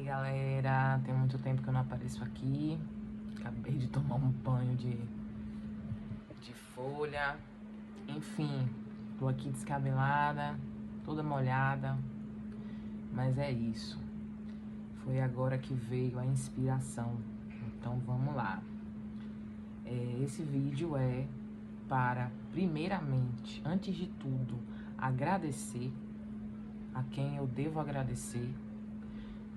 Galera, tem muito tempo que eu não apareço aqui. Acabei de tomar um banho de folha. Enfim, tô aqui descabelada, toda molhada. Mas é isso. Foi agora que veio a inspiração. Então vamos lá. Esse vídeo é para, primeiramente, antes de tudo, agradecer a quem eu devo agradecer,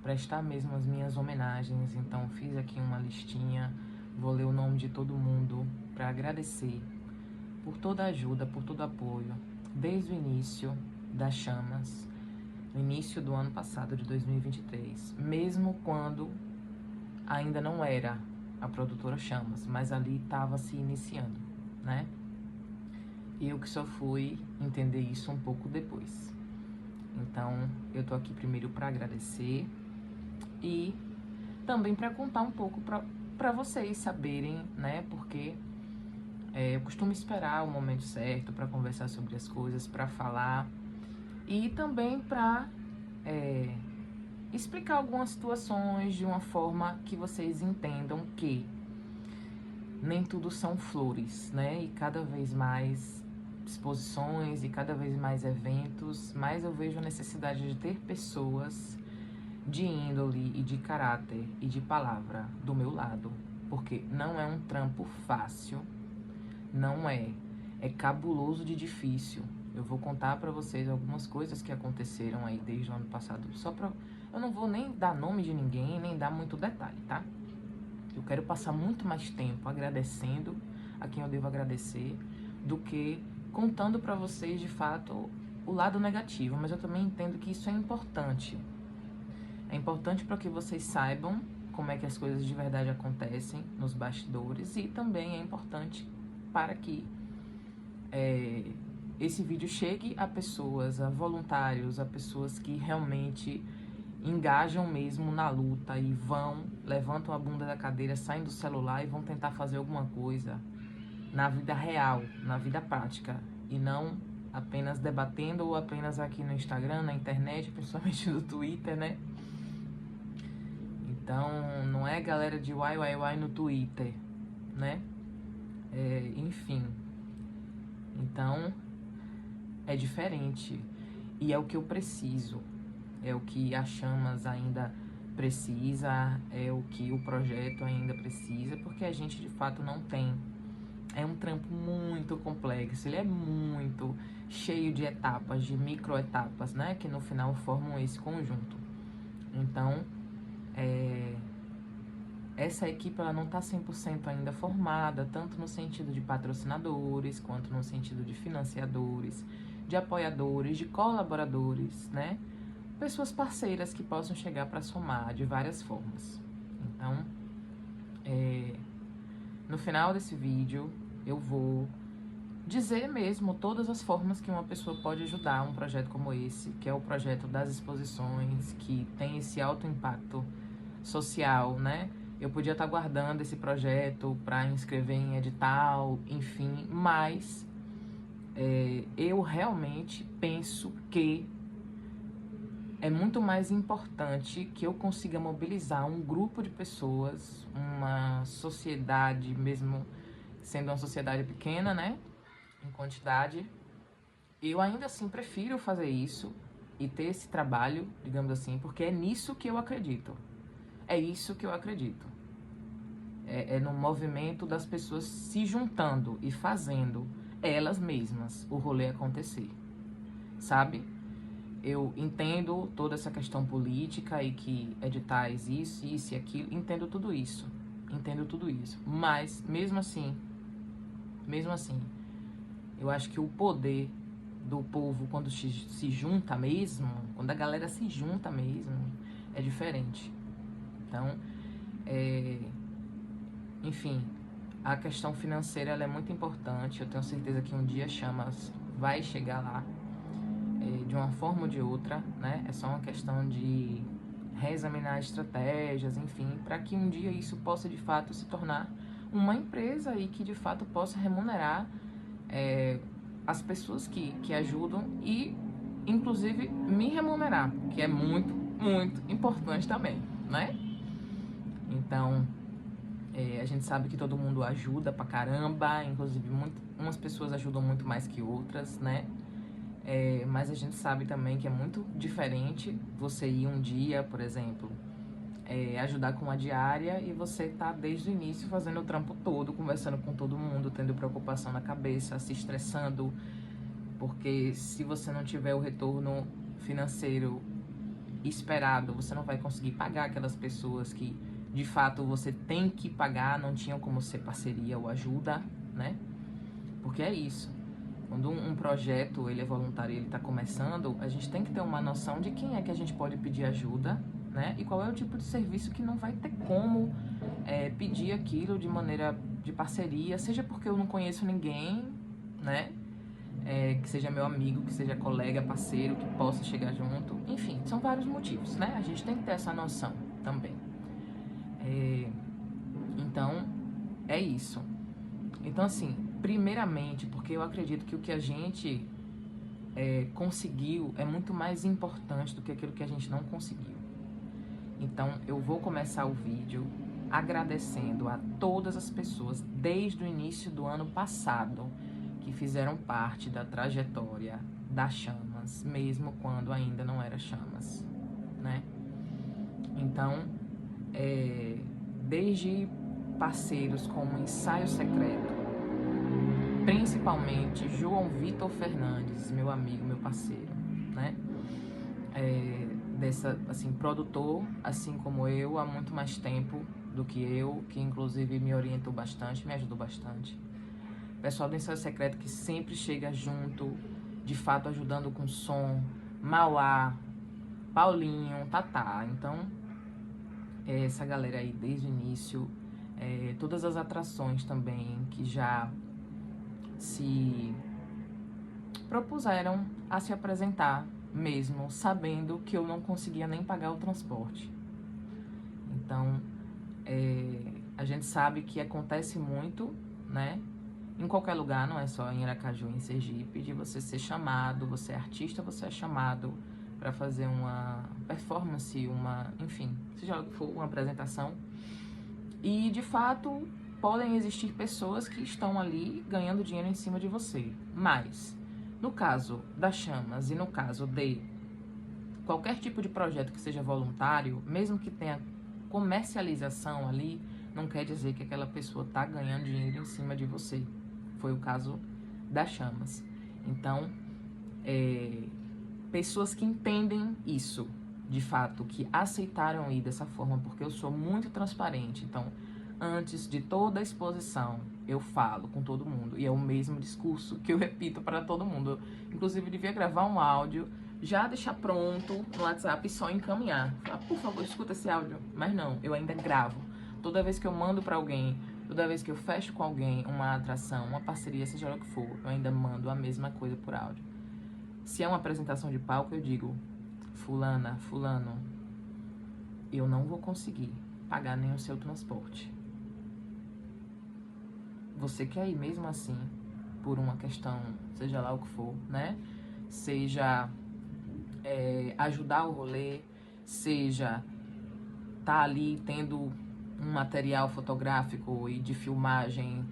prestar mesmo as minhas homenagens. Então fiz aqui uma listinha, vou ler o nome de todo mundo para agradecer por toda a ajuda, por todo o apoio, desde o início das Chamas, no início do ano passado, de 2023, mesmo quando ainda não era a produtora Chamas, mas ali estava se iniciando, né? E eu que só fui entender isso um pouco depois. Então, eu tô aqui primeiro para agradecer e também para contar um pouco para vocês saberem, né? Porque eu costumo esperar o momento certo para conversar sobre as coisas, para falar e também para explicar algumas situações de uma forma que vocês entendam que nem tudo são flores, né? E cada vez mais exposições e cada vez mais eventos, mais eu vejo a necessidade de ter pessoas de índole e de caráter e de palavra do meu lado, porque não é um trampo fácil, não é cabuloso de difícil. Eu vou contar pra vocês algumas coisas que aconteceram aí desde o ano passado, eu não vou nem dar nome de ninguém, nem dar muito detalhe, tá? Eu quero passar muito mais tempo agradecendo a quem eu devo agradecer do que contando pra vocês, de fato, o lado negativo. Mas eu também entendo que isso é importante. É importante para que vocês saibam como é que as coisas de verdade acontecem nos bastidores, e também é importante para que esse vídeo chegue a pessoas, a voluntários, a pessoas que realmente engajam mesmo na luta e levantam a bunda da cadeira, saem do celular e vão tentar fazer alguma coisa na vida real, na vida prática, e não apenas debatendo ou apenas aqui no Instagram, na internet, principalmente no Twitter, né? Então, não é galera de uai no Twitter, né? Enfim. Então, é diferente. E é o que eu preciso. É o que a Chamas ainda precisa, é o que o projeto ainda precisa, porque a gente de fato não tem. É um trampo muito complexo, ele é muito cheio de etapas, de microetapas, né? Que no final formam esse conjunto. Então, essa equipe ela não está 100% ainda formada, tanto no sentido de patrocinadores, quanto no sentido de financiadores, de apoiadores, de colaboradores, né? Pessoas parceiras que possam chegar para somar de várias formas. Então, no final desse vídeo, eu vou dizer mesmo todas as formas que uma pessoa pode ajudar um projeto como esse, que é o projeto das exposições, que tem esse alto impacto social, né? Eu podia estar guardando esse projeto para inscrever em edital, enfim, mas eu realmente penso que é muito mais importante que eu consiga mobilizar um grupo de pessoas, uma sociedade, mesmo sendo uma sociedade pequena, né, em quantidade. Eu ainda assim prefiro fazer isso e ter esse trabalho, digamos assim, porque é nisso que eu acredito. É isso que eu acredito. É no movimento das pessoas se juntando e fazendo elas mesmas o rolê acontecer, sabe? Eu entendo toda essa questão política e que editais isso e aquilo, entendo tudo isso, mas mesmo assim, eu acho que o poder do povo quando se junta mesmo, quando a galera se junta mesmo, é diferente. Então, enfim, a questão financeira ela é muito importante. Eu tenho certeza que um dia a Chamas vai chegar lá, de uma forma ou de outra, né? É só uma questão de reexaminar estratégias, enfim, para que um dia isso possa de fato se tornar uma empresa e que de fato possa remunerar as pessoas que ajudam e inclusive me remunerar, que é muito, muito importante também. né? Então, a gente sabe que todo mundo ajuda pra caramba, inclusive umas pessoas ajudam muito mais que outras, né? Mas a gente sabe também que é muito diferente você ir um dia, por exemplo, ajudar com uma diária e você tá desde o início fazendo o trampo todo, conversando com todo mundo, tendo preocupação na cabeça, se estressando, porque se você não tiver o retorno financeiro esperado, você não vai conseguir pagar aquelas pessoas que de fato você tem que pagar, não tinham como ser parceria ou ajuda, né? Porque é isso. Quando um projeto ele é voluntário e ele está começando, a gente tem que ter uma noção de quem é que a gente pode pedir ajuda, né? E qual é o tipo de serviço que não vai ter como pedir aquilo de maneira de parceria, seja porque eu não conheço ninguém, né? Que seja meu amigo, que seja colega, parceiro, que possa chegar junto. Enfim, são vários motivos, né? A gente tem que ter essa noção também. Então, é isso. Então, assim, primeiramente, porque eu acredito que o que a gente conseguiu é muito mais importante do que aquilo que a gente não conseguiu. Então, eu vou começar o vídeo agradecendo a todas as pessoas desde o início do ano passado que fizeram parte da trajetória da Chamas, mesmo quando ainda não era Chamas, né? Então, desde parceiros como Ensaio Secreto, principalmente João Vitor Fernandes, meu amigo, meu parceiro, né? Produtor, assim como eu, há muito mais tempo do que eu, que inclusive me orientou bastante, me ajudou bastante. Pessoal do Ensaio Secreto que sempre chega junto, de fato ajudando com som, Mauá, Paulinho, Tatá. Então, essa galera aí desde o início, todas as atrações também que já se propuseram a se apresentar, mesmo sabendo que eu não conseguia nem pagar o transporte. Então, a gente sabe que acontece muito, né? Em qualquer lugar, não é só em Aracaju, em Sergipe, de você ser chamado, você é artista, você é chamado para fazer uma performance, enfim, seja o que for, uma apresentação. E, de fato, podem existir pessoas que estão ali ganhando dinheiro em cima de você. Mas, no caso das Chamas e no caso de qualquer tipo de projeto que seja voluntário, mesmo que tenha comercialização ali, não quer dizer que aquela pessoa está ganhando dinheiro em cima de você. Foi o caso das Chamas. Então, pessoas que entendem isso, de fato, que aceitaram ir dessa forma, porque eu sou muito transparente. Então, antes de toda a exposição, eu falo com todo mundo. E é o mesmo discurso que eu repito para todo mundo. Inclusive, eu devia gravar um áudio, já deixar pronto no WhatsApp e só encaminhar. Falar, por favor, escuta esse áudio. Mas não, eu ainda gravo. Toda vez que eu mando para alguém, toda vez que eu fecho com alguém uma atração, uma parceria, seja lá o que for, eu ainda mando a mesma coisa por áudio. Se é uma apresentação de palco, eu digo, fulana, fulano, eu não vou conseguir pagar nem o seu transporte. Você quer ir mesmo assim, por uma questão, seja lá o que for, né? Seja ajudar o rolê, seja tá ali tendo um material fotográfico e de filmagem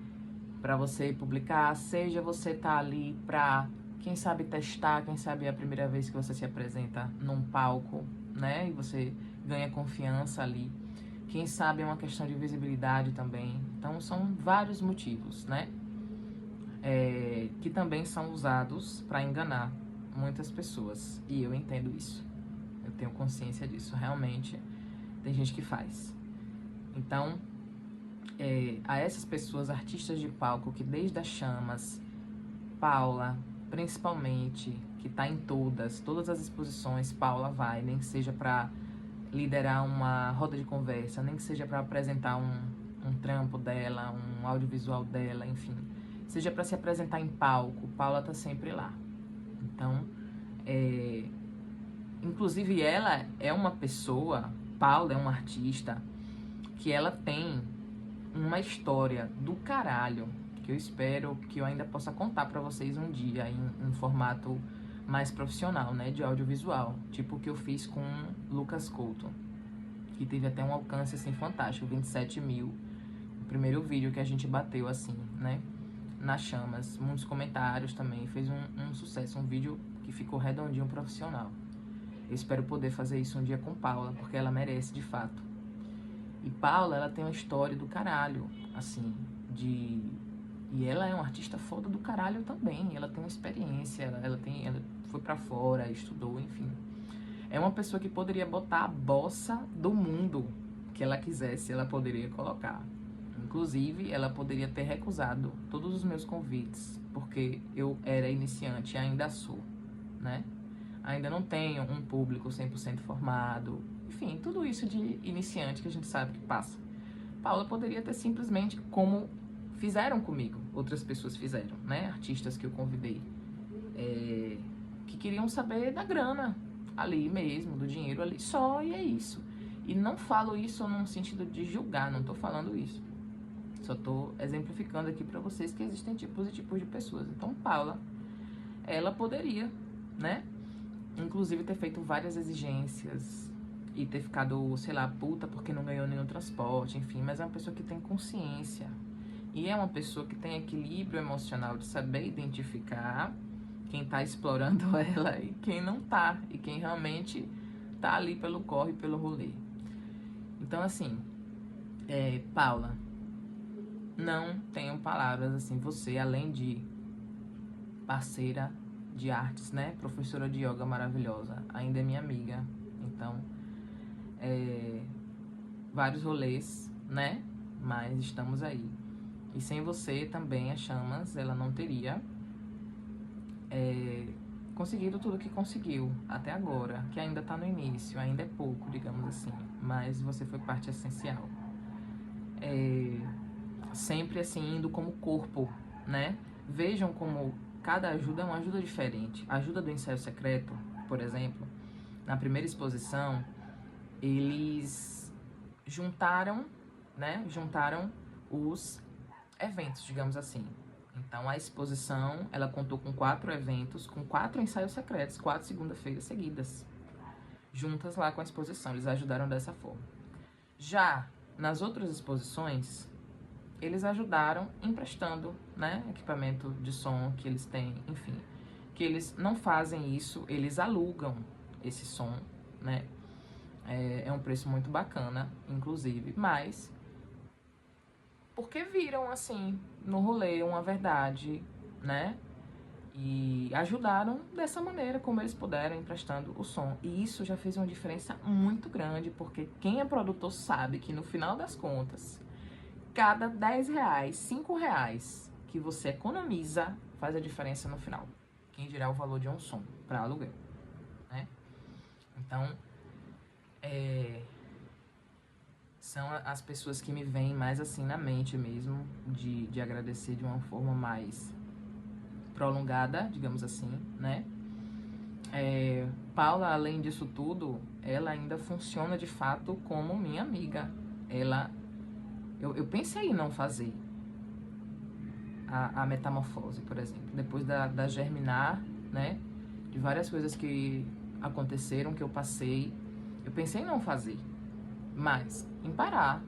para você publicar, seja você tá ali pra, quem sabe, testar, quem sabe é a primeira vez que você se apresenta num palco, né? E você ganha confiança ali. Quem sabe é uma questão de visibilidade também. Então, são vários motivos, né? Que também são usados para enganar muitas pessoas. E eu entendo isso. Eu tenho consciência disso. Realmente, tem gente que faz. Então, a essas pessoas, artistas de palco, que desde as Chamas, Paula, principalmente, que tá em todas as exposições, Paula vai, nem que seja para liderar uma roda de conversa, nem que seja para apresentar um trampo dela, um audiovisual dela, enfim. Seja para se apresentar em palco, Paula tá sempre lá. Então, inclusive ela é uma pessoa, Paula é uma artista, que ela tem uma história do caralho, que eu espero que eu ainda possa contar pra vocês um dia em formato mais profissional, né, de audiovisual, tipo o que eu fiz com Lucas Couto. que teve até um alcance, assim, fantástico, 27 mil. O primeiro vídeo que a gente bateu, assim, né, nas chamas. Muitos comentários também, fez um sucesso, um vídeo que ficou redondinho, profissional. Eu espero poder fazer isso um dia com Paula, porque ela merece, de fato. E Paula, ela tem uma história do caralho, assim, E ela é uma artista foda do caralho também. Ela tem uma experiência, ela foi pra fora, estudou, enfim. É uma pessoa que poderia botar a bossa do mundo que ela quisesse, ela poderia colocar. Inclusive, ela poderia ter recusado todos os meus convites, porque eu era iniciante e ainda sou, né? Ainda não tenho um público 100% formado. Enfim, tudo isso de iniciante que a gente sabe que passa. Paula poderia ter simplesmente, como fizeram comigo, outras pessoas fizeram, né? Artistas que eu convidei, que queriam saber da grana ali mesmo, do dinheiro ali, só, e é isso. E não falo isso num sentido de julgar, não tô falando isso. Só tô exemplificando aqui pra vocês que existem tipos e tipos de pessoas. Então, Paula, ela poderia, né? Inclusive ter feito várias exigências e ter ficado, sei lá, puta porque não ganhou nenhum transporte, enfim. Mas é uma pessoa que tem consciência. E é uma pessoa que tem equilíbrio emocional de saber identificar quem tá explorando ela e quem não tá. E quem realmente tá ali pelo corre, pelo rolê. Então, assim, Paula, não tenho palavras, assim, você, além de parceira de artes, né, professora de yoga maravilhosa, ainda é minha amiga. Então, vários rolês, né, mas estamos aí. E sem você também, a Chamas, ela não teria conseguido tudo que conseguiu até agora, que ainda tá no início, ainda é pouco, digamos assim, mas você foi parte essencial. Sempre assim, indo como corpo, né? Vejam como cada ajuda é uma ajuda diferente. A ajuda do ensaio secreto, por exemplo, na primeira exposição, eles juntaram, né? Juntaram os eventos, digamos assim. Então, a exposição, ela contou com 4 eventos, com 4 ensaios secretos, 4 segunda-feiras seguidas, juntas lá com a exposição. Eles ajudaram dessa forma. Já nas outras exposições, eles ajudaram emprestando, né, equipamento de som que eles têm, enfim. Que eles não fazem isso, eles alugam esse som, né. É um preço muito bacana, inclusive, mas porque viram, assim, no rolê uma verdade, né? E ajudaram dessa maneira, como eles puderam, emprestando o som. E isso já fez uma diferença muito grande, porque quem é produtor sabe que no final das contas, cada 10 reais, 5 reais que você economiza faz a diferença no final. Quem dirá o valor de um som para aluguel, né? Então, são as pessoas que me vêm mais assim na mente mesmo, de agradecer de uma forma mais prolongada, digamos assim, né? Paula, além disso tudo, ela ainda funciona de fato como minha amiga. Eu pensei em não fazer a metamorfose, por exemplo, depois da germinar, né? De várias coisas que aconteceram, que eu passei, eu pensei em não fazer. Mas em parar,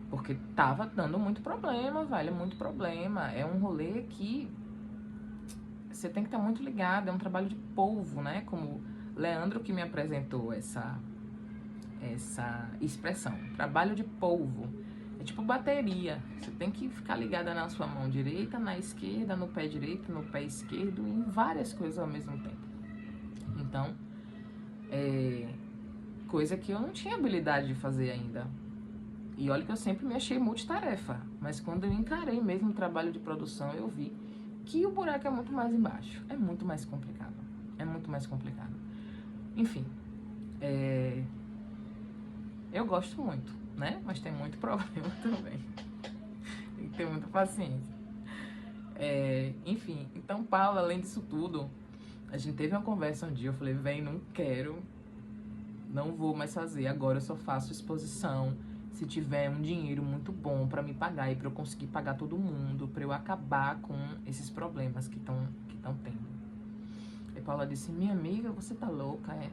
porque tava dando muito problema, velho, muito problema. É um rolê que você tem que estar muito ligado, é um trabalho de polvo, né? Como Leandro que me apresentou essa expressão, trabalho de polvo. É tipo bateria, você tem que ficar ligada na sua mão direita, na esquerda, no pé direito, no pé esquerdo, em várias coisas ao mesmo tempo. Então, coisa que eu não tinha habilidade de fazer ainda. E olha que eu sempre me achei multitarefa, mas quando eu encarei mesmo o trabalho de produção, eu vi que o buraco é muito mais embaixo, é muito mais complicado, é muito mais complicado. Enfim, eu gosto muito, né? Mas tem muito problema também, tem que ter muita paciência. Enfim, então Paula, além disso tudo, a gente teve uma conversa um dia, eu falei, vem, não quero, não vou mais fazer, agora eu só faço exposição se tiver um dinheiro muito bom pra me pagar e pra eu conseguir pagar todo mundo, pra eu acabar com esses problemas que estão tendo. E Paula disse, minha amiga, você tá louca, é?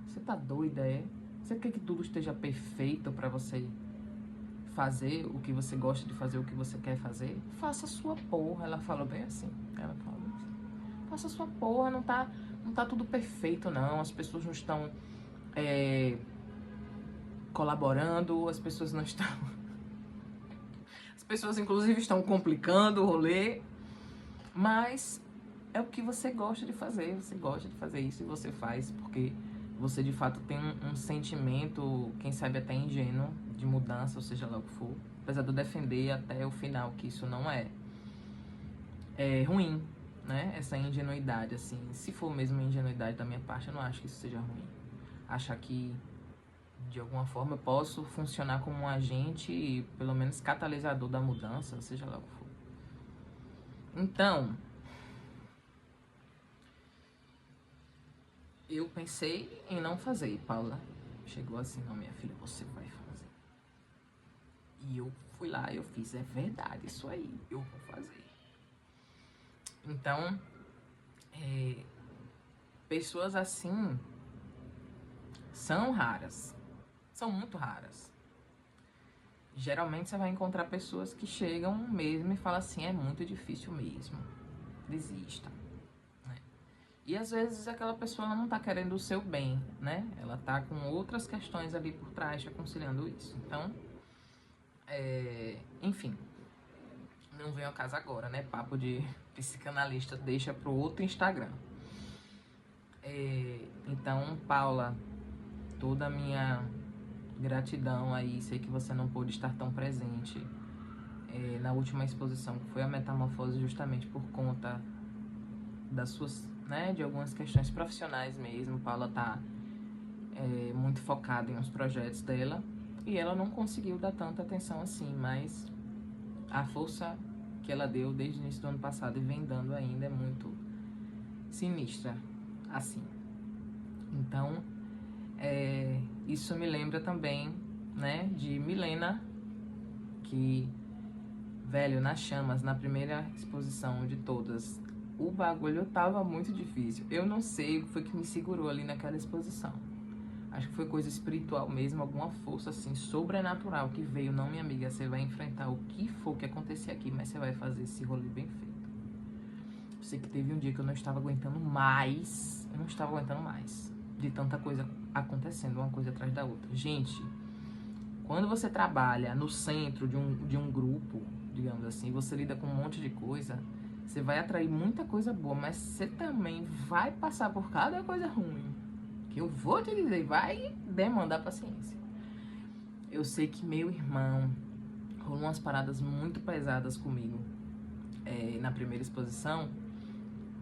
Você tá doida, é? Você quer que tudo esteja perfeito pra você fazer o que você gosta de fazer, o que você quer fazer? Faça a sua porra. Ela falou bem assim. Ela falou assim. Faça a sua porra, não tá tudo perfeito, não. As pessoas não estão colaborando, as pessoas não estão... As pessoas, inclusive, estão complicando o rolê. Mas é o que você gosta de fazer. Você gosta de fazer isso e você faz porque você, de fato, tem um sentimento, quem sabe até ingênuo, de mudança, ou seja lá o que for. Apesar de eu defender até o final que isso não é ruim, né? Essa ingenuidade, assim. Se for mesmo ingenuidade da minha parte, eu não acho que isso seja ruim. Achar que, de alguma forma, eu posso funcionar como um agente e, pelo menos, catalisador da mudança, seja lá o que for. Então, eu pensei em não fazer. E Paula chegou assim: não, minha filha, você vai fazer. E eu fui lá e eu fiz. É verdade, isso aí, eu vou fazer. Então, pessoas assim são raras. São muito raras. Geralmente você vai encontrar pessoas que chegam mesmo e falam assim: é muito difícil mesmo, desista, né? E às vezes aquela pessoa ela não tá querendo o seu bem, né? Ela tá com outras questões ali por trás te aconselhando isso. Então, enfim, não vem ao caso agora, né? Papo de psicanalista deixa pro outro Instagram. Então, Paula, toda a minha gratidão aí. Sei que você não pôde estar tão presente na última exposição, que foi a Metamorfose, justamente por conta das suas, né, de algumas questões profissionais mesmo. Paula tá muito focada em uns projetos dela e ela não conseguiu dar tanta atenção assim, mas a força que ela deu desde o início do ano passado e vem dando ainda é muito sinistra, assim. Então, isso me lembra também, né, de Milena, que, velho, nas chamas, na primeira exposição de todas, o bagulho tava muito difícil. Eu não sei o que foi que me segurou ali naquela exposição. Acho que foi coisa espiritual mesmo, alguma força assim, sobrenatural que veio. Não, minha amiga, você vai enfrentar o que for que acontecer aqui, mas você vai fazer esse rolê bem feito. Eu sei que teve um dia que eu não estava aguentando mais, de tanta coisa acontecendo, uma coisa atrás da outra. Gente, quando você trabalha no centro de um grupo, digamos assim, você lida com um monte de coisa, você vai atrair muita coisa boa, mas você também vai passar por cada coisa ruim, que eu vou te dizer, vai demandar paciência. Eu sei que meu irmão rolou umas paradas muito pesadas comigo na primeira exposição,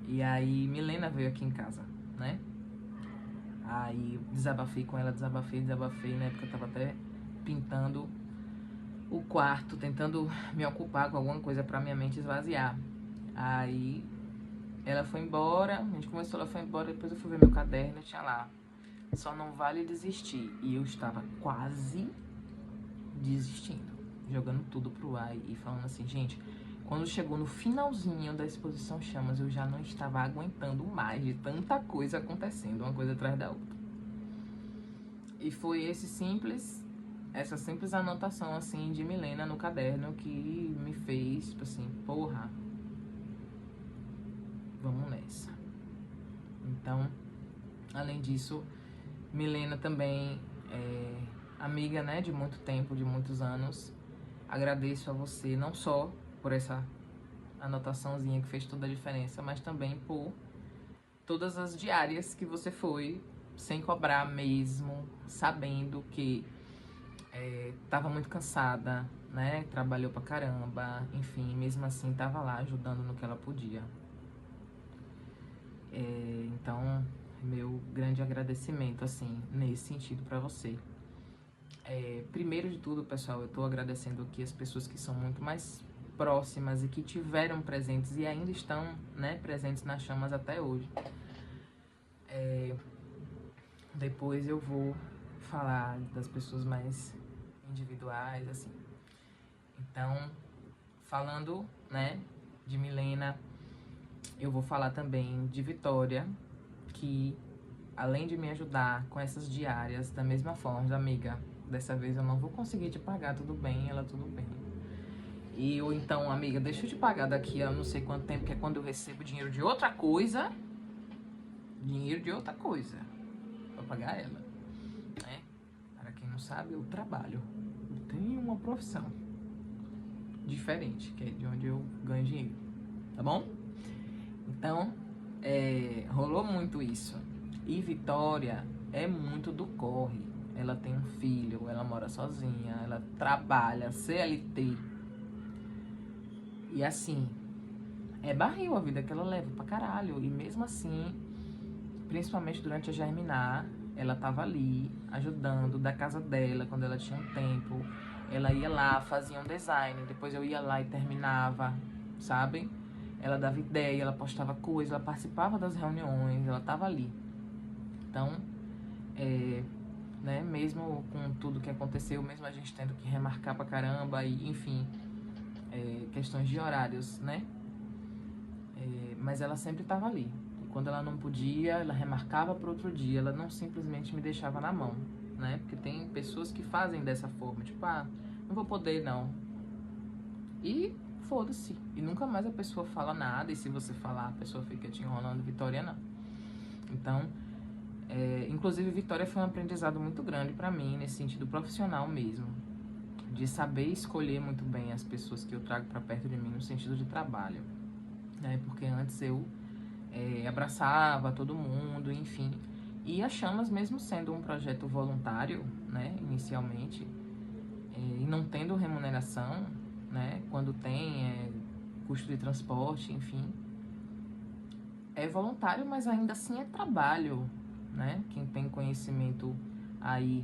e aí Milena veio aqui em casa, né? Aí desabafei com ela, desabafei, na época eu tava até pintando o quarto, tentando me ocupar com alguma coisa pra minha mente esvaziar. Aí ela foi embora, a gente começou, ela foi embora, depois eu fui ver meu caderno, tinha lá: só não vale desistir. E eu estava quase desistindo, jogando tudo pro ar e falando assim, gente, quando chegou no finalzinho da exposição Chamas, eu já não estava aguentando mais de tanta coisa acontecendo, uma coisa atrás da outra. E foi essa simples anotação, assim, de Milena no caderno que me fez, tipo assim, porra, vamos nessa. Então, além disso, Milena também é amiga, né, de muito tempo, de muitos anos. Agradeço a você, não só por essa anotaçãozinha que fez toda a diferença, mas também por todas as diárias que você foi, sem cobrar mesmo, sabendo que tava muito cansada, né, trabalhou pra caramba, enfim, mesmo assim tava lá ajudando no que ela podia. Então, meu grande agradecimento, assim, nesse sentido pra você. Primeiro de tudo, pessoal, eu tô agradecendo aqui as pessoas que são muito mais próximas e que tiveram presentes e ainda estão, né, presentes nas chamas até hoje. Depois eu vou falar das pessoas mais individuais, assim. Então, falando, né, de Milena, eu vou falar também de Vitória, que além de me ajudar com essas diárias, da mesma forma, amiga, dessa vez eu não vou conseguir te pagar, tudo bem? Ela, tudo bem. E ou então, amiga, deixa eu te pagar daqui a não sei quanto tempo, que é quando eu recebo dinheiro de outra coisa. Dinheiro de outra coisa. Pra pagar ela. Né? Para quem não sabe, eu trabalho. Eu tenho uma profissão diferente, que é de onde eu ganho dinheiro. Tá bom? Então, rolou muito isso. E Vitória é muito do corre. Ela tem um filho, ela mora sozinha, ela trabalha, CLT. E assim, é barril a vida que ela leva pra caralho. E mesmo assim, principalmente durante a germinar, ela tava ali, ajudando, da casa dela, quando ela tinha um tempo. Ela ia lá, fazia um design, depois eu ia lá e terminava, sabe? Ela dava ideia, ela postava coisas, ela participava das reuniões, ela tava ali. Então, né, mesmo com tudo que aconteceu, mesmo a gente tendo que remarcar pra caramba, e enfim, questões de horários, né? Mas ela sempre tava ali. E quando ela não podia, ela remarcava para outro dia, ela não simplesmente me deixava na mão, né? Porque tem pessoas que fazem dessa forma, tipo, não vou poder não. E foda-se. E nunca mais a pessoa fala nada, e se você falar, a pessoa fica te enrolando. Vitória não. Então, inclusive Vitória foi um aprendizado muito grande pra mim, nesse sentido profissional mesmo, de saber escolher muito bem as pessoas que eu trago pra perto de mim no sentido de trabalho, né? Porque antes eu abraçava todo mundo, enfim. E a Chamas, mesmo sendo um projeto voluntário, né, inicialmente, e não tendo remuneração, né, quando tem custo de transporte, enfim, é voluntário, mas ainda assim é trabalho, né? Quem tem conhecimento aí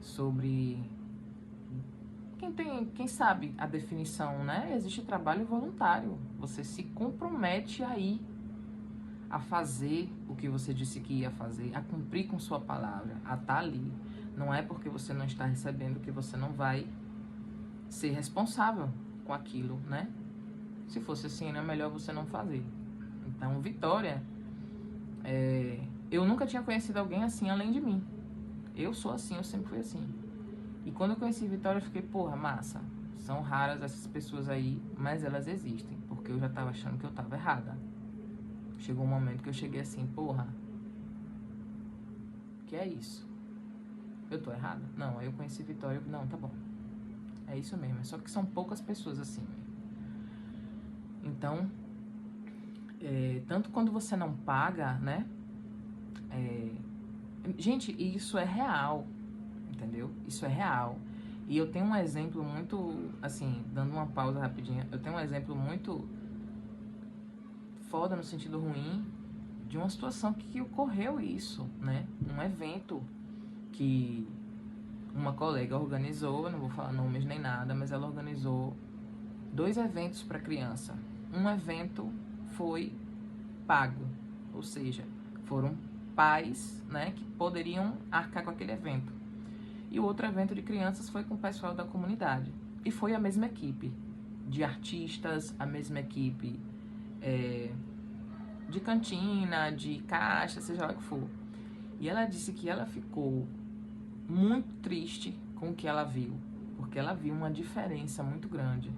sobre... Quem sabe a definição, né? Existe trabalho voluntário. Você se compromete aí a fazer o que você disse que ia fazer, a cumprir com sua palavra, a estar ali. Não é porque você não está recebendo que você não vai ser responsável com aquilo, né? Se fosse assim, é melhor você não fazer. Então, Vitória, eu nunca tinha conhecido alguém assim além de mim. Eu sou assim, eu sempre fui assim. E quando eu conheci Vitória, eu fiquei, porra, massa. São raras essas pessoas aí, mas elas existem, porque eu já tava achando que eu tava errada. Chegou um momento que eu cheguei assim, porra, que é isso? Eu tô errada? Não, aí eu conheci Vitória, não, tá bom. É isso mesmo, só que são poucas pessoas assim. Então, tanto quando você não paga, né? Gente, isso é real, entendeu? Isso é real. E eu tenho um exemplo muito, assim, dando uma pausa rapidinha, eu tenho um exemplo muito foda no sentido ruim de uma situação que ocorreu isso, né? Um evento que uma colega organizou, não vou falar nomes nem nada, mas ela organizou 2 eventos para criança. Um evento foi pago, ou seja, foram pais, né, que poderiam arcar com aquele evento. E o outro evento de crianças foi com o pessoal da comunidade. E foi a mesma equipe de artistas, a mesma equipe de cantina, de caixa, seja lá o que for. E ela disse que ela ficou muito triste com o que ela viu, porque ela viu uma diferença muito grande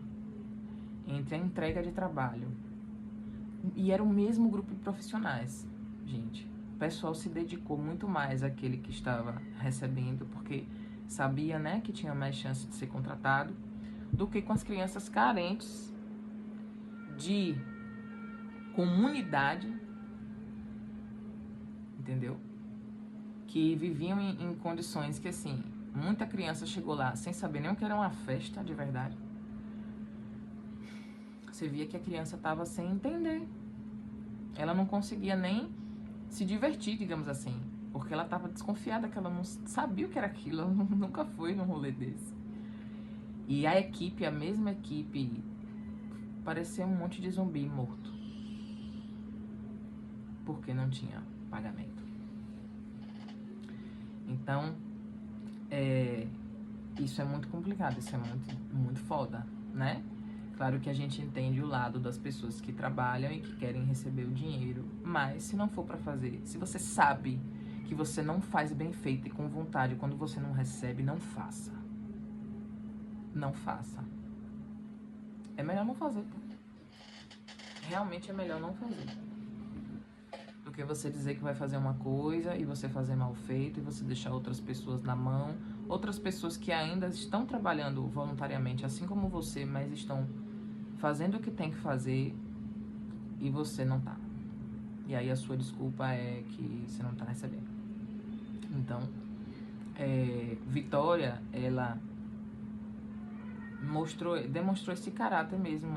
entre a entrega de trabalho. E era o mesmo grupo de profissionais, gente. O pessoal se dedicou muito mais àquele que estava recebendo, porque sabia, né, que tinha mais chance de ser contratado, do que com as crianças carentes de comunidade, entendeu? Que viviam em condições que, assim, muita criança chegou lá sem saber nem o que era uma festa de verdade. Você via que a criança estava sem entender. Ela não conseguia nem se divertir, digamos assim, porque ela estava desconfiada, que ela não sabia o que era aquilo, ela nunca foi num rolê desse. E a equipe, a mesma equipe, parecia um monte de zumbi morto, porque não tinha pagamento. Então, isso é muito complicado, isso é muito foda, né? Claro que a gente entende o lado das pessoas que trabalham e que querem receber o dinheiro, mas se não for pra fazer, se você sabe que você não faz bem feito e com vontade, quando você não recebe, não faça. Não faça. É melhor não fazer. Realmente é melhor não fazer. Do que você dizer que vai fazer uma coisa e você fazer mal feito e você deixar outras pessoas na mão. Outras pessoas que ainda estão trabalhando voluntariamente, assim como você, mas estão fazendo o que tem que fazer e você não tá. E aí a sua desculpa é que você não tá recebendo. Então, Vitória, ela demonstrou esse caráter mesmo,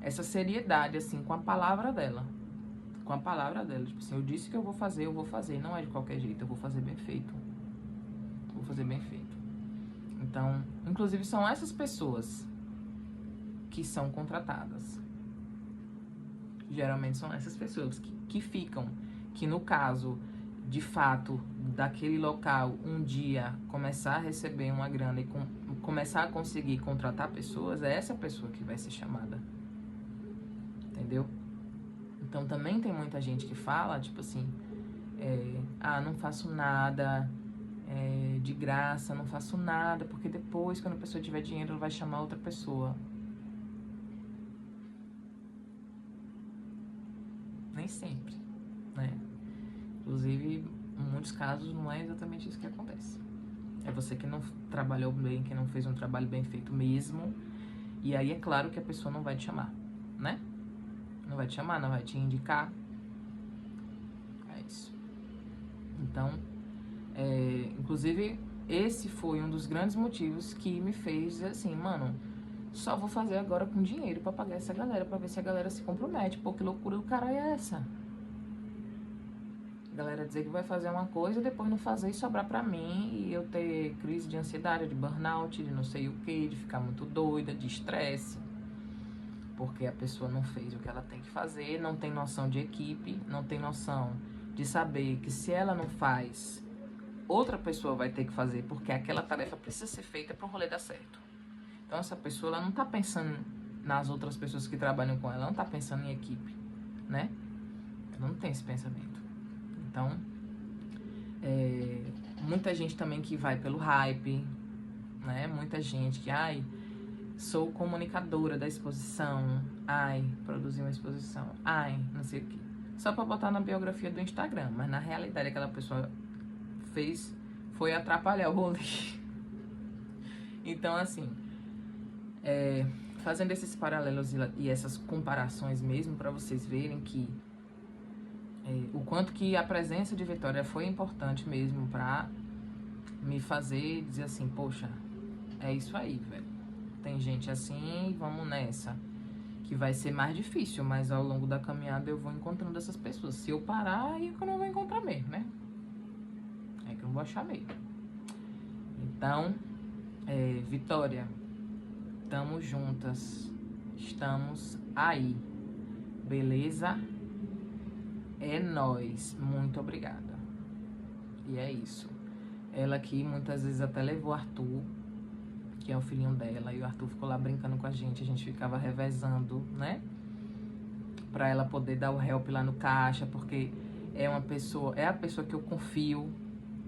essa seriedade, assim, com a palavra dela. Com a palavra dela. Tipo assim, eu disse que eu vou fazer. Não é de qualquer jeito, eu vou fazer bem feito. Vou fazer bem feito. Então, inclusive são essas pessoas que são contratadas. Geralmente são essas pessoas que ficam, que no caso, de fato, daquele local, um dia começar a receber uma grana e começar a conseguir contratar pessoas, é essa pessoa que vai ser chamada. Entendeu? Então também tem muita gente que fala, tipo assim, não faço nada de graça, não faço nada, porque depois, quando a pessoa tiver dinheiro, ela vai chamar outra pessoa. Nem sempre, né? Inclusive, em muitos casos, não é exatamente isso que acontece. É você que não trabalhou bem, que não fez um trabalho bem feito mesmo, e aí é claro que a pessoa não vai te chamar, né? Não vai te chamar, não vai te indicar. É isso. Então, inclusive, esse foi um dos grandes motivos que me fez dizer assim, mano, só vou fazer agora com dinheiro pra pagar essa galera, pra ver se a galera se compromete. Pô, que loucura do caralho é essa? A galera dizer que vai fazer uma coisa, depois não fazer e sobrar pra mim, e eu ter crise de ansiedade, de burnout, de não sei o que, de ficar muito doida, de estresse. Porque a pessoa não fez o que ela tem que fazer, não tem noção de equipe, não tem noção de saber que se ela não faz, outra pessoa vai ter que fazer, porque aquela tarefa precisa ser feita para o rolê dar certo. Então essa pessoa, ela não tá pensando nas outras pessoas que trabalham com ela, não tá pensando em equipe, né? Ela não tem esse pensamento. Então, muita gente também que vai pelo hype, né? Muita gente que, sou comunicadora da exposição, produzi uma exposição, não sei o que. Só pra botar na biografia do Instagram, mas na realidade aquela pessoa foi atrapalhar o rolê. Então, assim, fazendo esses paralelos e essas comparações mesmo, pra vocês verem que o quanto que a presença de Vitória foi importante mesmo pra me fazer dizer assim, poxa, é isso aí, velho. Tem gente assim, vamos nessa. Que vai ser mais difícil, mas ao longo da caminhada eu vou encontrando essas pessoas. Se eu parar, aí que eu não vou encontrar mesmo, né? É que eu não vou achar mesmo. Então, Vitória, tamo juntas. Estamos aí. Beleza? É nóis. Muito obrigada. E é isso. Ela aqui muitas vezes até levou Arthur, que é o filhinho dela, e o Arthur ficou lá brincando com a gente ficava revezando, né? Pra ela poder dar o help lá no caixa, porque é a pessoa que eu confio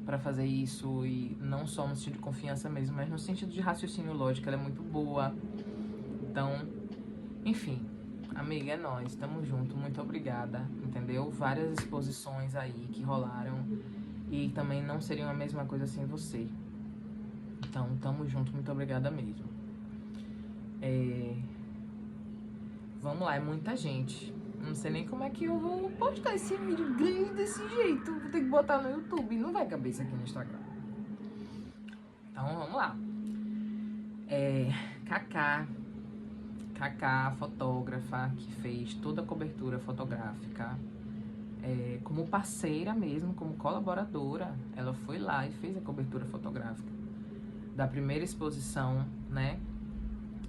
pra fazer isso, e não só no sentido de confiança mesmo, mas no sentido de raciocínio lógico, ela é muito boa. Então, enfim, amiga, é nóis, tamo junto, muito obrigada, entendeu? Várias exposições aí que rolaram, e também não seriam a mesma coisa sem você. Então, tamo junto, muito obrigada mesmo. Vamos lá, é muita gente. Não sei nem como é que eu vou postar esse vídeo grande desse jeito. Vou ter que botar no YouTube, não vai caber isso aqui no Instagram. Então, vamos lá. Cacá, fotógrafa, que fez toda a cobertura fotográfica. Como parceira mesmo, como colaboradora, ela foi lá e fez a cobertura fotográfica da primeira exposição, né?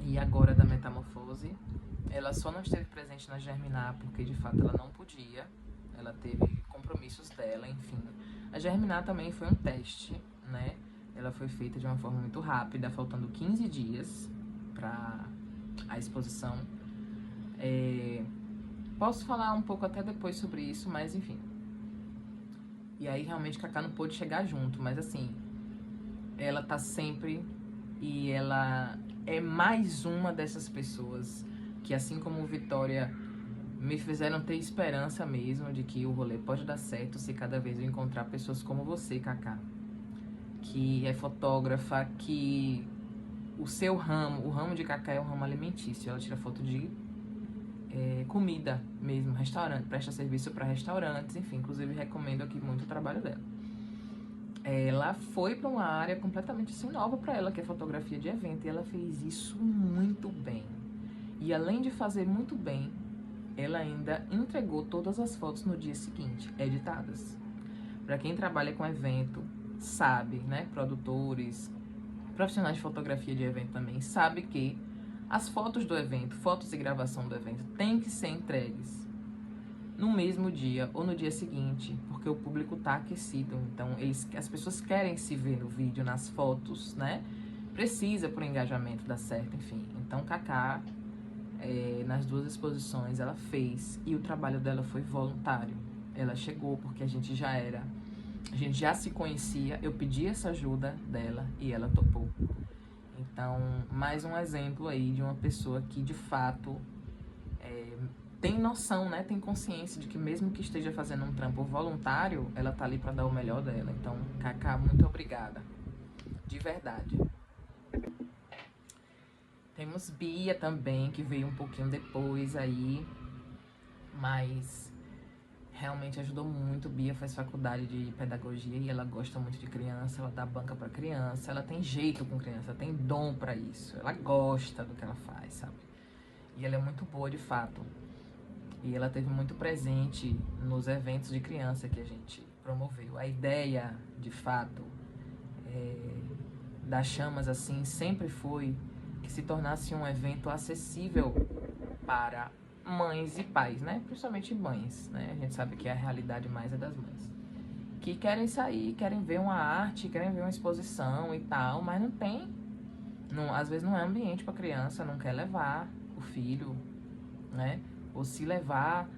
E agora da Metamorfose. Ela só não esteve presente na Germinar porque de fato ela não podia. Ela teve compromissos dela, enfim. A Germinar também foi um teste, né? Ela foi feita de uma forma muito rápida, faltando 15 dias para a exposição. Posso falar um pouco até depois sobre isso, mas enfim. E aí realmente Cacá não pôde chegar junto, mas assim, ela tá sempre, e ela é mais uma dessas pessoas que, assim como Vitória, me fizeram ter esperança mesmo de que o rolê pode dar certo se cada vez eu encontrar pessoas como você, Cacá, que é fotógrafa, que o seu ramo, o ramo de Cacá é um ramo alimentício. Ela tira foto de comida mesmo, restaurante, presta serviço para restaurantes, enfim, inclusive recomendo aqui muito o trabalho dela. Ela foi para uma área completamente assim, nova para ela, que é fotografia de evento, e ela fez isso muito bem. E além de fazer muito bem, ela ainda entregou todas as fotos no dia seguinte, editadas. Para quem trabalha com evento, sabe, né, produtores, profissionais de fotografia de evento também, sabe que as fotos do evento, fotos e gravação do evento, têm que ser entregues no mesmo dia ou no dia seguinte, porque o público tá aquecido, então as pessoas querem se ver no vídeo, nas fotos, né? Precisa pro engajamento dar certo, enfim. Então Cacá, nas duas exposições, ela fez, e o trabalho dela foi voluntário. Ela chegou porque a gente já se conhecia, eu pedi essa ajuda dela e ela topou. Então, mais um exemplo aí de uma pessoa que de fato tem noção, né? Tem consciência de que mesmo que esteja fazendo um trampo voluntário, ela tá ali pra dar o melhor dela. Então, Cacá, muito obrigada. De verdade. Temos Bia também, que veio um pouquinho depois aí, mas realmente ajudou muito. Bia faz faculdade de pedagogia e ela gosta muito de criança, ela dá banca pra criança, ela tem jeito com criança, ela tem dom pra isso, ela gosta do que ela faz, sabe? E ela é muito boa de fato. E ela teve muito presente nos eventos de criança que a gente promoveu. A ideia, de fato, das chamas assim sempre foi que se tornasse um evento acessível para mães e pais, né? Principalmente mães, né? A gente sabe que a realidade mais é das mães. Que querem sair, querem ver uma arte, querem ver uma exposição e tal, mas não tem. Não, às vezes não é ambiente para criança, não quer levar o filho, né? Ou se levar,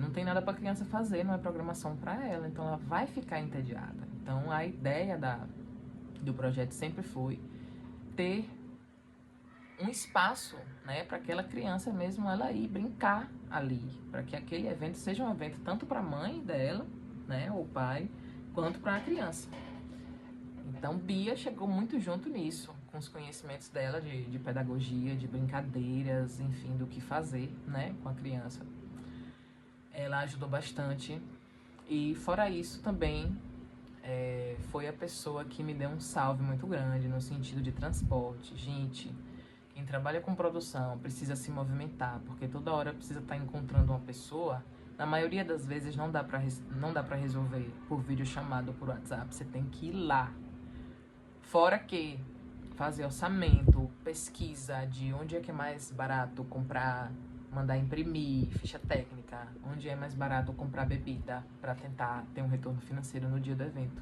não tem nada para criança fazer, não é programação para ela, então ela vai ficar entediada. Então a ideia do projeto sempre foi ter um espaço, né, para aquela criança mesmo ela ir brincar ali, para que aquele evento seja um evento tanto para a mãe dela, né, ou pai, quanto para a criança. Então Bia chegou muito junto nisso, com os conhecimentos dela de pedagogia, de brincadeiras, enfim, do que fazer, né, com a criança. Ela ajudou bastante. E fora isso também, foi a pessoa que me deu um salve muito grande no sentido de transporte. Gente, quem trabalha com produção precisa se movimentar, porque toda hora precisa estar encontrando uma pessoa. Na maioria das vezes não dá pra resolver por videochamada ou por WhatsApp, você tem que ir lá. Fora que fazer orçamento, pesquisa de onde é que é mais barato comprar, mandar imprimir, ficha técnica, onde é mais barato comprar bebida para tentar ter um retorno financeiro no dia do evento.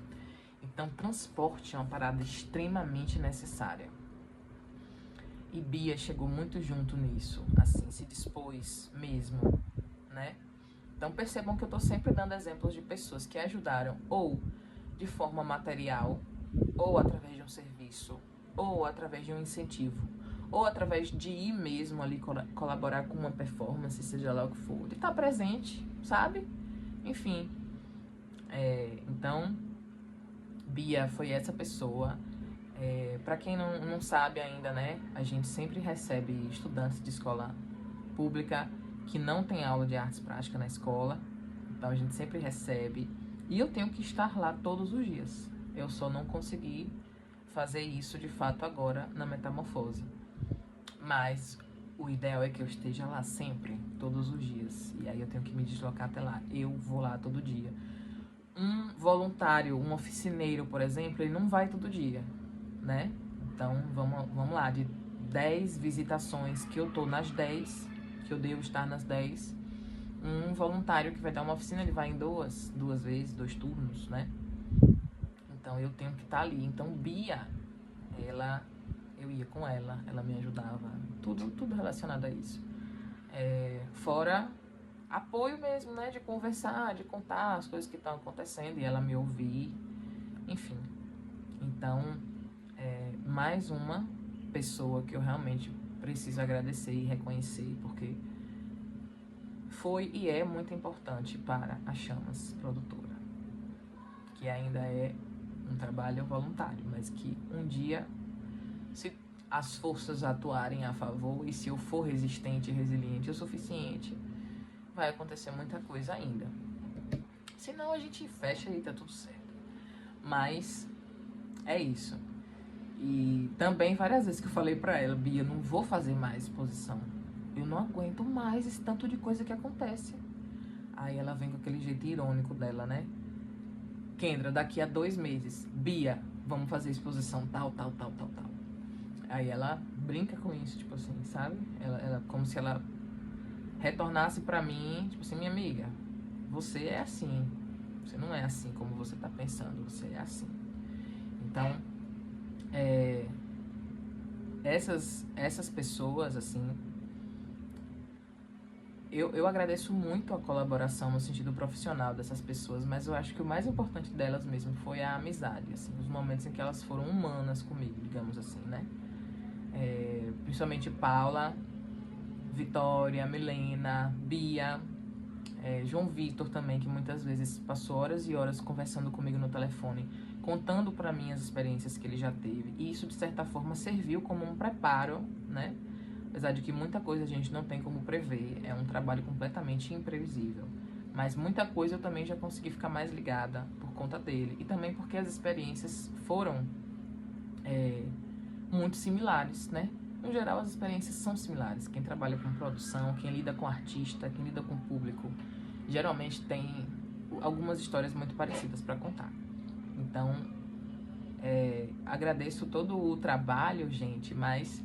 Então, transporte é uma parada extremamente necessária. E Bia chegou muito junto nisso, assim, se dispôs mesmo, né? Então percebam que eu tô sempre dando exemplos de pessoas que ajudaram ou de forma material, ou através de um serviço, ou através de um incentivo, ou através de ir mesmo ali colaborar com uma performance, seja lá o que for, de estar presente, sabe? Enfim, então Bia foi essa pessoa. Para quem não sabe ainda, né, a gente sempre recebe estudantes de escola pública que não tem aula de artes práticas na escola, então a gente sempre recebe, e eu tenho que estar lá todos os dias. Eu só não consegui fazer isso de fato agora na Metamorfose, mas o ideal é que eu esteja lá sempre, todos os dias, e aí eu tenho que me deslocar até lá. Eu vou lá todo dia. Um voluntário, um oficineiro, por exemplo, ele não vai todo dia, né? Então vamos lá, de 10 visitações que eu tô nas 10, que eu devo estar nas 10, um voluntário que vai dar uma oficina, ele vai em duas vezes, 2 turnos, né? Então eu tenho que estar ali. Então Bia, eu ia com ela me ajudava, tudo relacionado a isso. Fora apoio mesmo, né? De conversar, de contar as coisas que estão acontecendo e ela me ouvir, enfim. Então, mais uma pessoa que eu realmente preciso agradecer e reconhecer, porque foi e é muito importante para a Chamas Produtora, que ainda é um trabalho voluntário, mas que um dia, se as forças atuarem a favor e se eu for resistente e resiliente o suficiente, vai acontecer muita coisa ainda. Senão a gente fecha e tá tudo certo. Mas é isso. E também várias vezes que eu falei pra ela, Bia, não vou fazer mais exposição. Eu não aguento mais esse tanto de coisa que acontece. Aí ela vem com aquele jeito irônico dela, né? Kendra, daqui a 2 meses, Bia, vamos fazer exposição tal. Aí ela brinca com isso, tipo assim, sabe? Ela como se ela retornasse pra mim, tipo assim, minha amiga, você é assim. Você não é assim como você tá pensando, você é assim. Então, essas pessoas, assim, eu agradeço muito a colaboração no sentido profissional dessas pessoas, mas eu acho que o mais importante delas mesmo foi a amizade, assim, os momentos em que elas foram humanas comigo, digamos assim, né? Principalmente Paula, Vitória, Milena, Bia, João Vitor também, que muitas vezes passou horas e horas conversando comigo no telefone, contando pra mim as experiências que ele já teve. E isso, de certa forma, serviu como um preparo, né? Apesar de que muita coisa a gente não tem como prever, é um trabalho completamente imprevisível. Mas muita coisa eu também já consegui ficar mais ligada por conta dele. E também porque as experiências foram muito similares, né? No geral, as experiências são similares. Quem trabalha com produção, quem lida com artista, quem lida com público, geralmente tem algumas histórias muito parecidas para contar. Então, agradeço todo o trabalho, gente, mas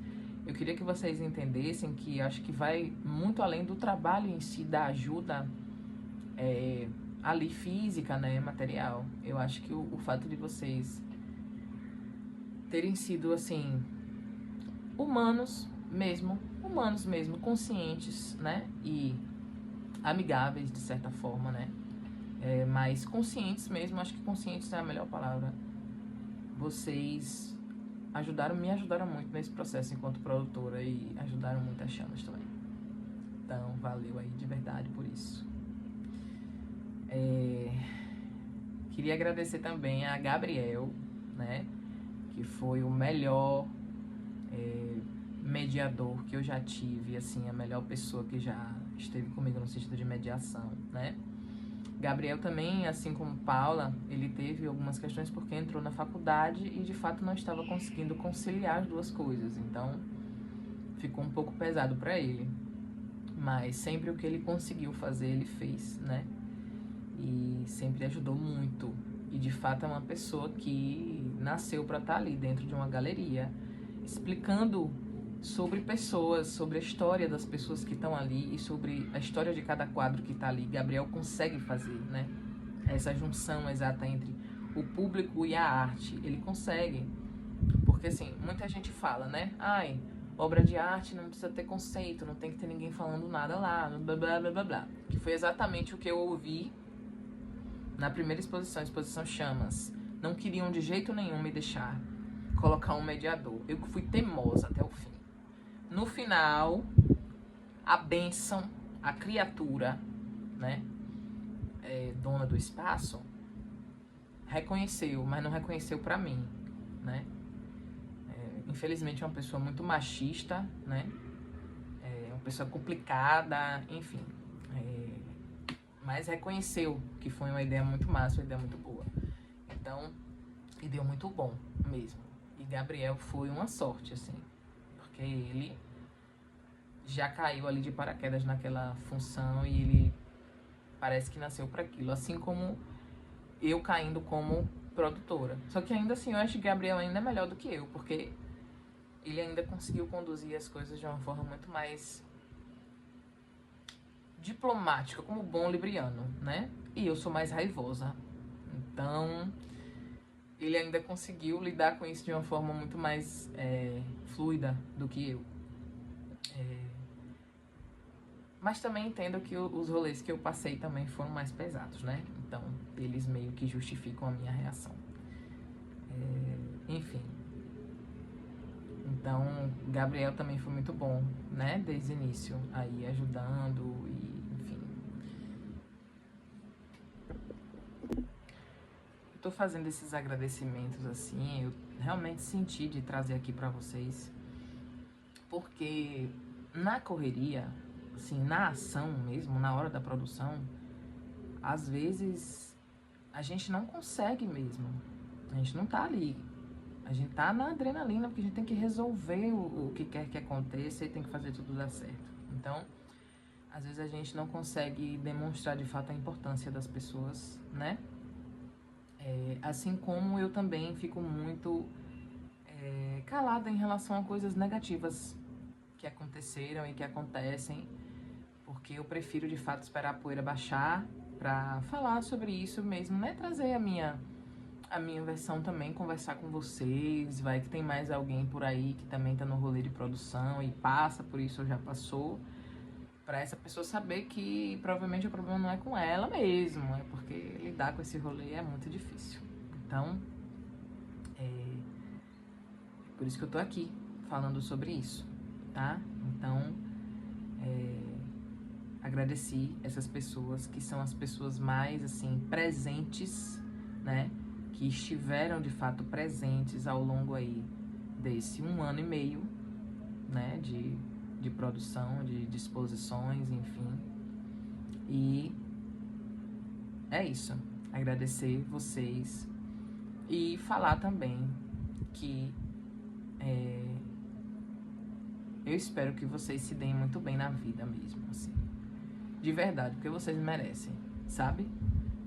eu queria que vocês entendessem que acho que vai muito além do trabalho em si, da ajuda ali física, né, material. Eu acho que o fato de vocês terem sido, assim, humanos mesmo, conscientes, né, e amigáveis de certa forma, né, mas conscientes mesmo, acho que conscientes é a melhor palavra. Vocês me ajudaram muito nesse processo enquanto produtora e ajudaram muito a Chamas também. Então, valeu aí de verdade por isso. Queria agradecer também a Gabriel, né, que foi o melhor mediador que eu já tive, assim, a melhor pessoa que já esteve comigo no sentido de mediação, né. Gabriel também, assim como Paula, ele teve algumas questões porque entrou na faculdade e de fato não estava conseguindo conciliar as duas coisas, então ficou um pouco pesado para ele, mas sempre o que ele conseguiu fazer ele fez, né, e sempre ajudou muito, e de fato é uma pessoa que nasceu para estar ali dentro de uma galeria, explicando sobre pessoas, sobre a história das pessoas que estão ali e sobre a história de cada quadro que está ali. Gabriel consegue fazer, né, essa junção exata entre o público e a arte. Ele consegue, porque assim, muita gente fala, né, ai, obra de arte não precisa ter conceito, não tem que ter ninguém falando nada lá, blá blá blá blá blá, que foi exatamente o que eu ouvi na primeira exposição Chamas. Não queriam de jeito nenhum me deixar colocar um mediador. Eu fui teimosa até o fim. No final, a bênção, a criatura, né, dona do espaço, reconheceu, mas não reconheceu pra mim, né. Infelizmente é uma pessoa muito machista, né, uma pessoa complicada, enfim. Mas reconheceu que foi uma ideia muito massa, uma ideia muito boa. Então, e deu muito bom mesmo. E Gabriel foi uma sorte, assim, porque ele já caiu ali de paraquedas naquela função e ele parece que nasceu para aquilo, assim como eu caindo como produtora. Só que ainda assim, eu acho que Gabriel ainda é melhor do que eu, porque ele ainda conseguiu conduzir as coisas de uma forma muito mais diplomática, como bom libriano, né? E eu sou mais raivosa. Então, ele ainda conseguiu lidar com isso de uma forma muito mais fluida do que eu. Mas também entendo que os rolês que eu passei também foram mais pesados, né? Então, eles meio que justificam a minha reação. Enfim. Então, Gabriel também foi muito bom, né? Desde o início, aí ajudando e, enfim. Eu tô fazendo esses agradecimentos assim, eu realmente senti de trazer aqui pra vocês, porque na correria, assim, na ação mesmo, na hora da produção, às vezes a gente não consegue mesmo, a gente não tá ali. A gente tá na adrenalina porque a gente tem que resolver o que quer que aconteça e tem que fazer tudo dar certo. Então, às vezes a gente não consegue demonstrar de fato a importância das pessoas, né? Assim como eu também fico muito calada em relação a coisas negativas que aconteceram e que acontecem, porque eu prefiro de fato esperar a poeira baixar pra falar sobre isso mesmo, né? Trazer a minha versão também, conversar com vocês, vai que tem mais alguém por aí que também tá no rolê de produção e passa por isso ou já passou, pra essa pessoa saber que provavelmente o problema não é com ela mesmo, é porque lidar com esse rolê é muito difícil. Então, por isso que eu tô aqui falando sobre isso, tá? Então, agradeci essas pessoas que são as pessoas mais, assim, presentes, né? Que estiveram de fato presentes ao longo aí desse 1 ano e meio, né, de produção, de exposições, enfim. E é isso. Agradecer vocês e falar também que eu espero que vocês se deem muito bem na vida mesmo, assim. De verdade, porque vocês merecem, sabe?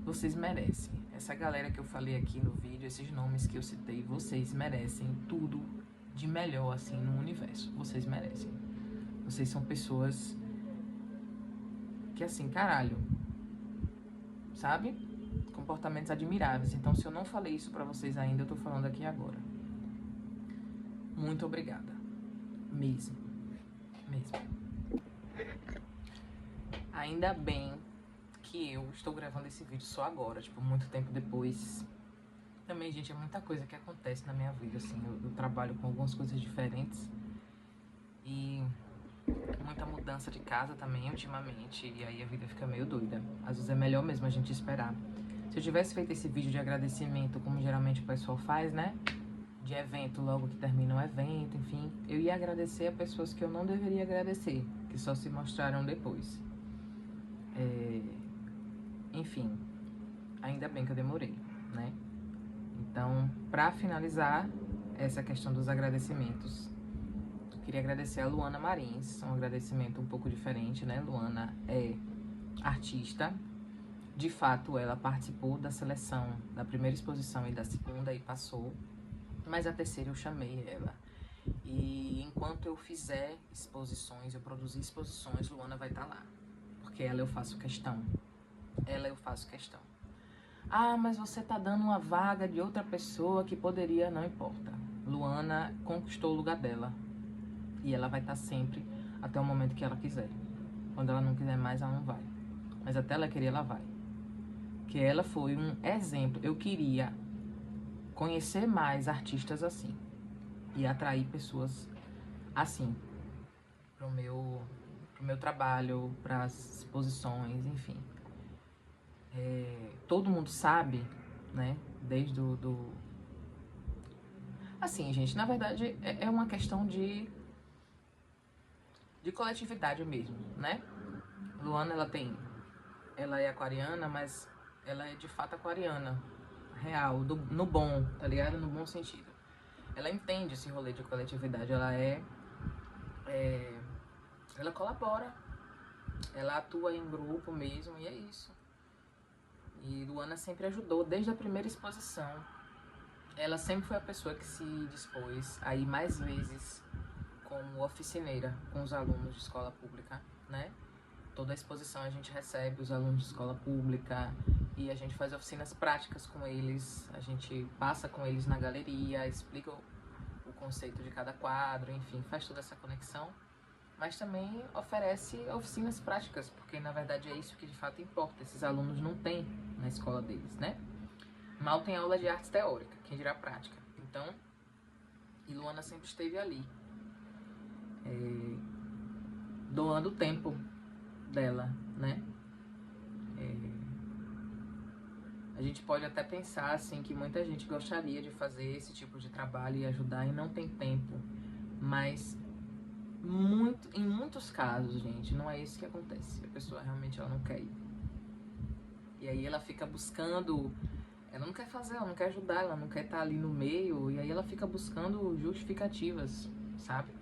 Vocês merecem. Essa galera que eu falei aqui no vídeo, esses nomes que eu citei, vocês merecem tudo de melhor, assim, no universo. Vocês merecem. Vocês são pessoas que, assim, caralho, sabe? Comportamentos admiráveis. Então, se eu não falei isso pra vocês ainda, eu tô falando aqui agora. Muito obrigada. Mesmo. Ainda bem que eu estou gravando esse vídeo só agora, tipo, muito tempo depois. Também, gente, é muita coisa que acontece na minha vida, assim, eu trabalho com algumas coisas diferentes e muita mudança de casa também ultimamente, e aí a vida fica meio doida. Às vezes é melhor mesmo a gente esperar. Se eu tivesse feito esse vídeo de agradecimento, como geralmente o pessoal faz, né, de evento, logo que termina o evento, enfim, eu ia agradecer a pessoas que eu não deveria agradecer, que só se mostraram depois. Enfim, ainda bem que eu demorei, né? Então, pra finalizar essa questão dos agradecimentos, eu queria agradecer a Luana Marins, um agradecimento um pouco diferente, né? Luana é artista, de fato ela participou da seleção da primeira exposição e da segunda e passou, mas a terceira eu chamei ela. E enquanto eu fizer exposições, eu produzir exposições, Luana vai estar lá, porque ela eu faço questão. Ah, mas você tá dando uma vaga de outra pessoa que poderia, não importa. Luana conquistou o lugar dela. E ela vai estar sempre até o momento que ela quiser. Quando ela não quiser mais, ela não vai. Mas até ela querer, ela vai. Que ela foi um exemplo. Eu queria conhecer mais artistas assim. E atrair pessoas assim. Pro meu trabalho, pras exposições, enfim. Todo mundo sabe, né, desde Assim, gente, na verdade é uma questão de coletividade mesmo, né? Luana, ela é aquariana, mas ela é de fato aquariana, real, no bom, tá ligado? No bom sentido. Ela entende esse rolê de coletividade, ela colabora, ela atua em grupo mesmo, e é isso. E Luana sempre ajudou, desde a primeira exposição. Ela sempre foi a pessoa que se dispôs a ir mais vezes como oficineira com os alunos de escola pública, né? Toda a exposição a gente recebe os alunos de escola pública e a gente faz oficinas práticas com eles, a gente passa com eles na galeria, explica o conceito de cada quadro, enfim, faz toda essa conexão. mas também oferece oficinas práticas, porque na verdade é isso que de fato importa. Esses alunos não têm na escola deles, né? Mal tem aula de artes teórica, quem dirá prática. Então, e Luana sempre esteve ali, doando o tempo dela, né? A gente pode até pensar assim que muita gente gostaria de fazer esse tipo de trabalho e ajudar e não tem tempo, mas em muitos casos, gente, não é isso que acontece. A pessoa realmente ela não quer ir. E aí ela fica buscando, ela não quer fazer, ela não quer ajudar, ela não quer estar ali no meio, e aí ela fica buscando justificativas, sabe?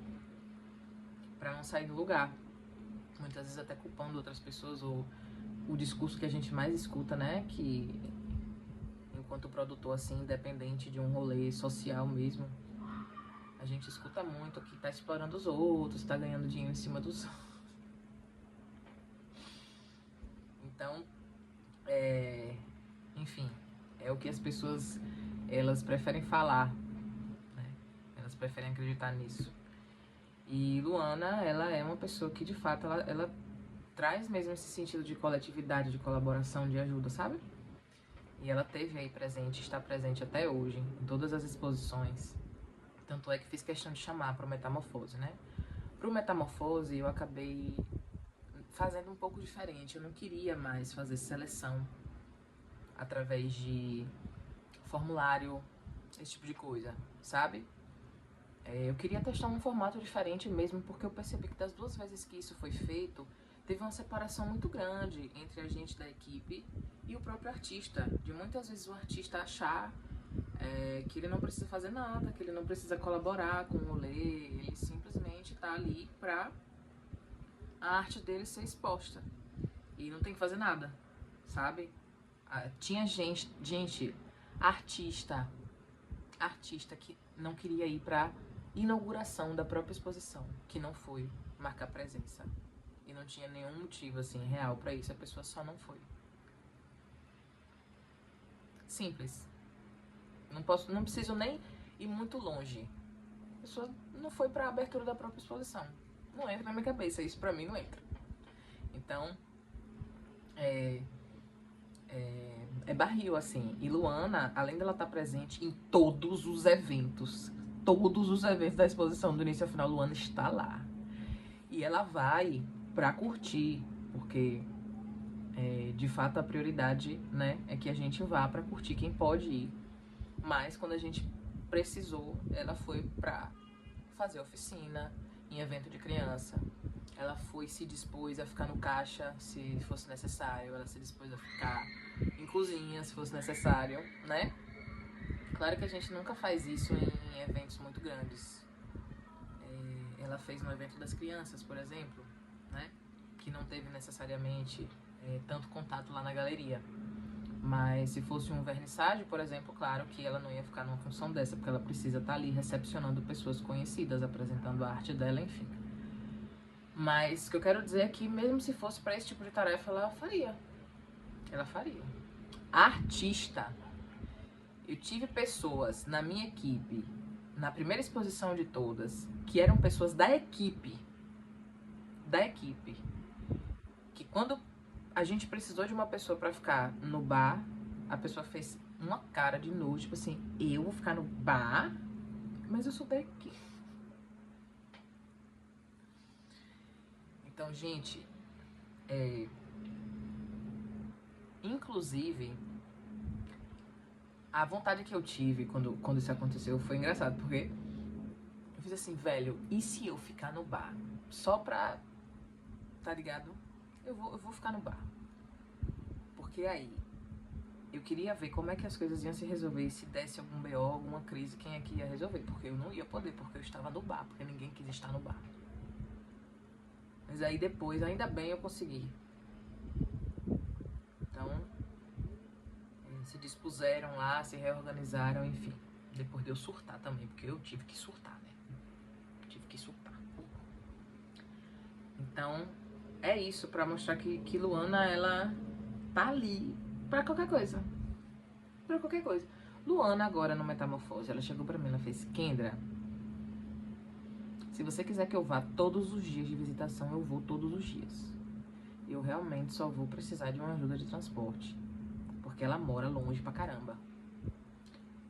Pra não sair do lugar. Muitas vezes até culpando outras pessoas, ou o discurso que a gente mais escuta, né, que enquanto produtor, assim, independente de um rolê social mesmo, a gente escuta muito que tá explorando os outros, tá ganhando dinheiro em cima dos outros. Então, enfim, é o que as pessoas, elas preferem falar, né? Elas preferem acreditar nisso. E Luana, ela é uma pessoa que, de fato, ela traz mesmo esse sentido de coletividade, de colaboração, de ajuda, sabe? E ela teve aí presente, está presente até hoje, em todas as exposições. Tanto é que fiz questão de chamar para o Metamorfose, né? Para o Metamorfose, eu acabei fazendo um pouco diferente. Eu não queria mais fazer seleção através de formulário, esse tipo de coisa, sabe? Eu queria testar um formato diferente mesmo, porque eu percebi que das 2 vezes que isso foi feito, teve uma separação muito grande entre a gente da equipe e o próprio artista. De muitas vezes o artista achar que ele não precisa fazer nada, que ele não precisa colaborar com o rolê, ele simplesmente tá ali pra a arte dele ser exposta. E não tem que fazer nada, sabe? Tinha gente, artista que não queria ir pra inauguração da própria exposição, que não foi marcar presença. E não tinha nenhum motivo, assim, real pra isso, a pessoa só não foi. Simples. Não preciso nem ir muito longe. A pessoa não foi pra abertura da própria exposição. Não entra na minha cabeça, isso pra mim não entra. Então, é barril, assim. E Luana, além dela estar presente em todos os eventos da exposição, do início ao final, Luana está lá. E ela vai pra curtir, porque de fato a prioridade, né, é que a gente vá pra curtir quem pode ir. Mas quando a gente precisou, ela foi pra fazer oficina em evento de criança. Ela se dispôs a ficar no caixa se fosse necessário. Ela se dispôs a ficar em cozinha se fosse necessário, né? Claro que a gente nunca faz isso em eventos muito grandes. Ela fez no evento das crianças, por exemplo, né? Que não teve necessariamente tanto contato lá na galeria. Mas se fosse um vernissage, por exemplo, claro que ela não ia ficar numa função dessa, porque ela precisa estar ali recepcionando pessoas conhecidas, apresentando a arte dela, enfim. Mas o que eu quero dizer é que mesmo se fosse para esse tipo de tarefa, ela faria. Ela faria. Artista. Eu tive pessoas na minha equipe, na primeira exposição de todas, que eram pessoas da equipe, que quando a gente precisou de uma pessoa pra ficar no bar, a pessoa fez uma cara de nojo, tipo assim, eu vou ficar no bar? Mas eu sou da equipe. Então, gente, inclusive, a vontade que eu tive quando isso aconteceu foi engraçado, porque eu fiz assim, velho, e se eu ficar no bar? Só pra, tá ligado? Eu vou ficar no bar. Porque aí, eu queria ver como é que as coisas iam se resolver, e se desse algum BO, alguma crise, quem é que ia resolver? Porque eu não ia poder, porque eu estava no bar, porque ninguém quis estar no bar. Mas aí depois, ainda bem, eu consegui. Então, se dispuseram lá, se reorganizaram, enfim. Depois de eu surtar também, porque eu tive que surtar, né? Tive que surtar. Então, é isso, pra mostrar que Luana, ela tá ali pra qualquer coisa. Pra qualquer coisa. Luana agora no Metamorfose, ela chegou pra mim, ela fez, Kendra, Se você quiser que eu vá todos os dias de visitação, eu vou todos os dias. Eu realmente só vou precisar de uma ajuda de transporte, porque ela mora longe pra caramba.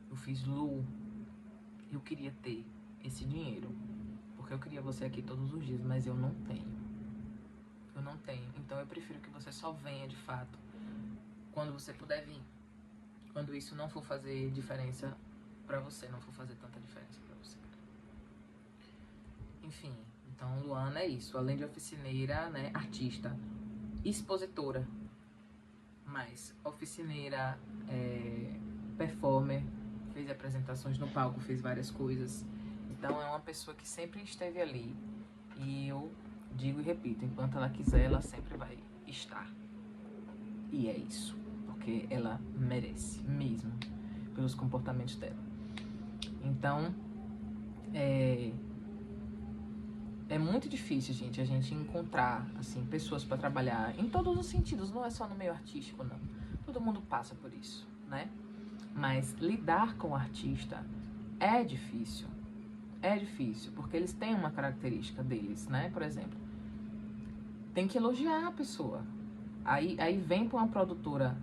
Eu fiz Lu, eu queria ter esse dinheiro, porque eu queria você aqui todos os dias, mas eu não tenho. Eu não tenho. Então eu prefiro que você só venha de fato quando você puder vir. Quando isso não for fazer diferença pra você, não for fazer tanta diferença pra você. Enfim, então Luana é isso. Além de oficineira, né, artista, expositora, mas oficineira, performer, fez apresentações no palco, fez várias coisas. Então é uma pessoa que sempre esteve ali. E eu digo e repito, enquanto ela quiser, ela sempre vai estar. E é isso, porque ela merece mesmo, pelos comportamentos dela. Então, é muito difícil, gente, a gente encontrar, assim, pessoas pra trabalhar em todos os sentidos, não é só no meio artístico, não. Todo mundo passa por isso, né? Mas lidar com o artista é difícil. É difícil, porque eles têm uma característica deles, né? Por exemplo, tem que elogiar a pessoa. Aí vem pra uma produtora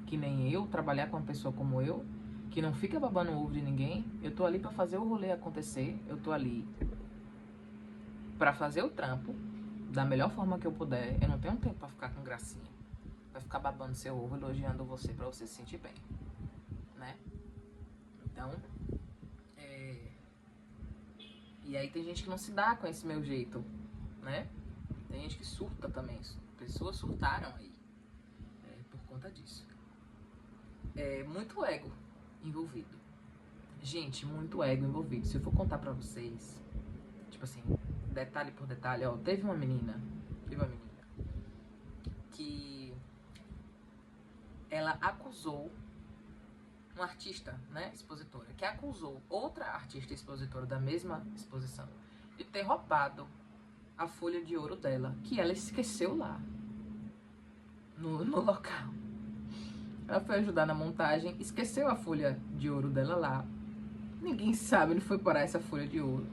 que nem eu, trabalhar com uma pessoa como eu, que não fica babando o ovo de ninguém. Eu tô ali pra fazer o rolê acontecer. Eu tô ali pra fazer o trampo da melhor forma que eu puder. Eu não tenho tempo pra ficar com gracinha, pra ficar babando seu ovo, elogiando você pra você se sentir bem, né? Então, e aí tem gente que não se dá com esse meu jeito, né? Tem gente que surta também. Pessoas surtaram aí por conta disso. É muito ego envolvido. Gente, muito ego envolvido. Se eu for contar pra vocês, tipo assim, detalhe por detalhe, ó, teve uma menina que ela acusou uma artista, né, expositora, que acusou outra artista expositora da mesma exposição de ter roubado a folha de ouro dela, que ela esqueceu lá no local. Ela foi ajudar na montagem, esqueceu a folha de ouro dela lá. Ninguém sabe onde foi parar essa folha de ouro.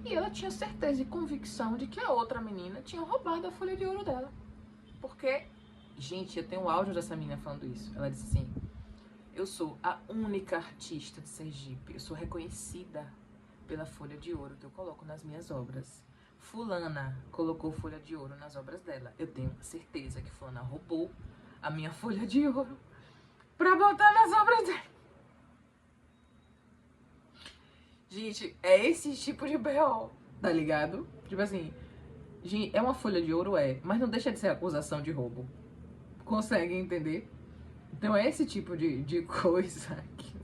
E ela tinha certeza e convicção de que a outra menina tinha roubado a folha de ouro dela. Porque, gente, eu tenho um áudio dessa menina falando isso. Ela disse assim: eu sou a única artista de Sergipe. Eu sou reconhecida pela folha de ouro que eu coloco nas minhas obras. Fulana colocou folha de ouro nas obras dela. Eu tenho certeza que fulana roubou a minha folha de ouro pra botar nas obras dela. Gente, é esse tipo de B.O., tá ligado? Tipo assim, gente, é uma folha de ouro, mas não deixa de ser acusação de roubo. Consegue entender? Então é esse tipo de coisa que...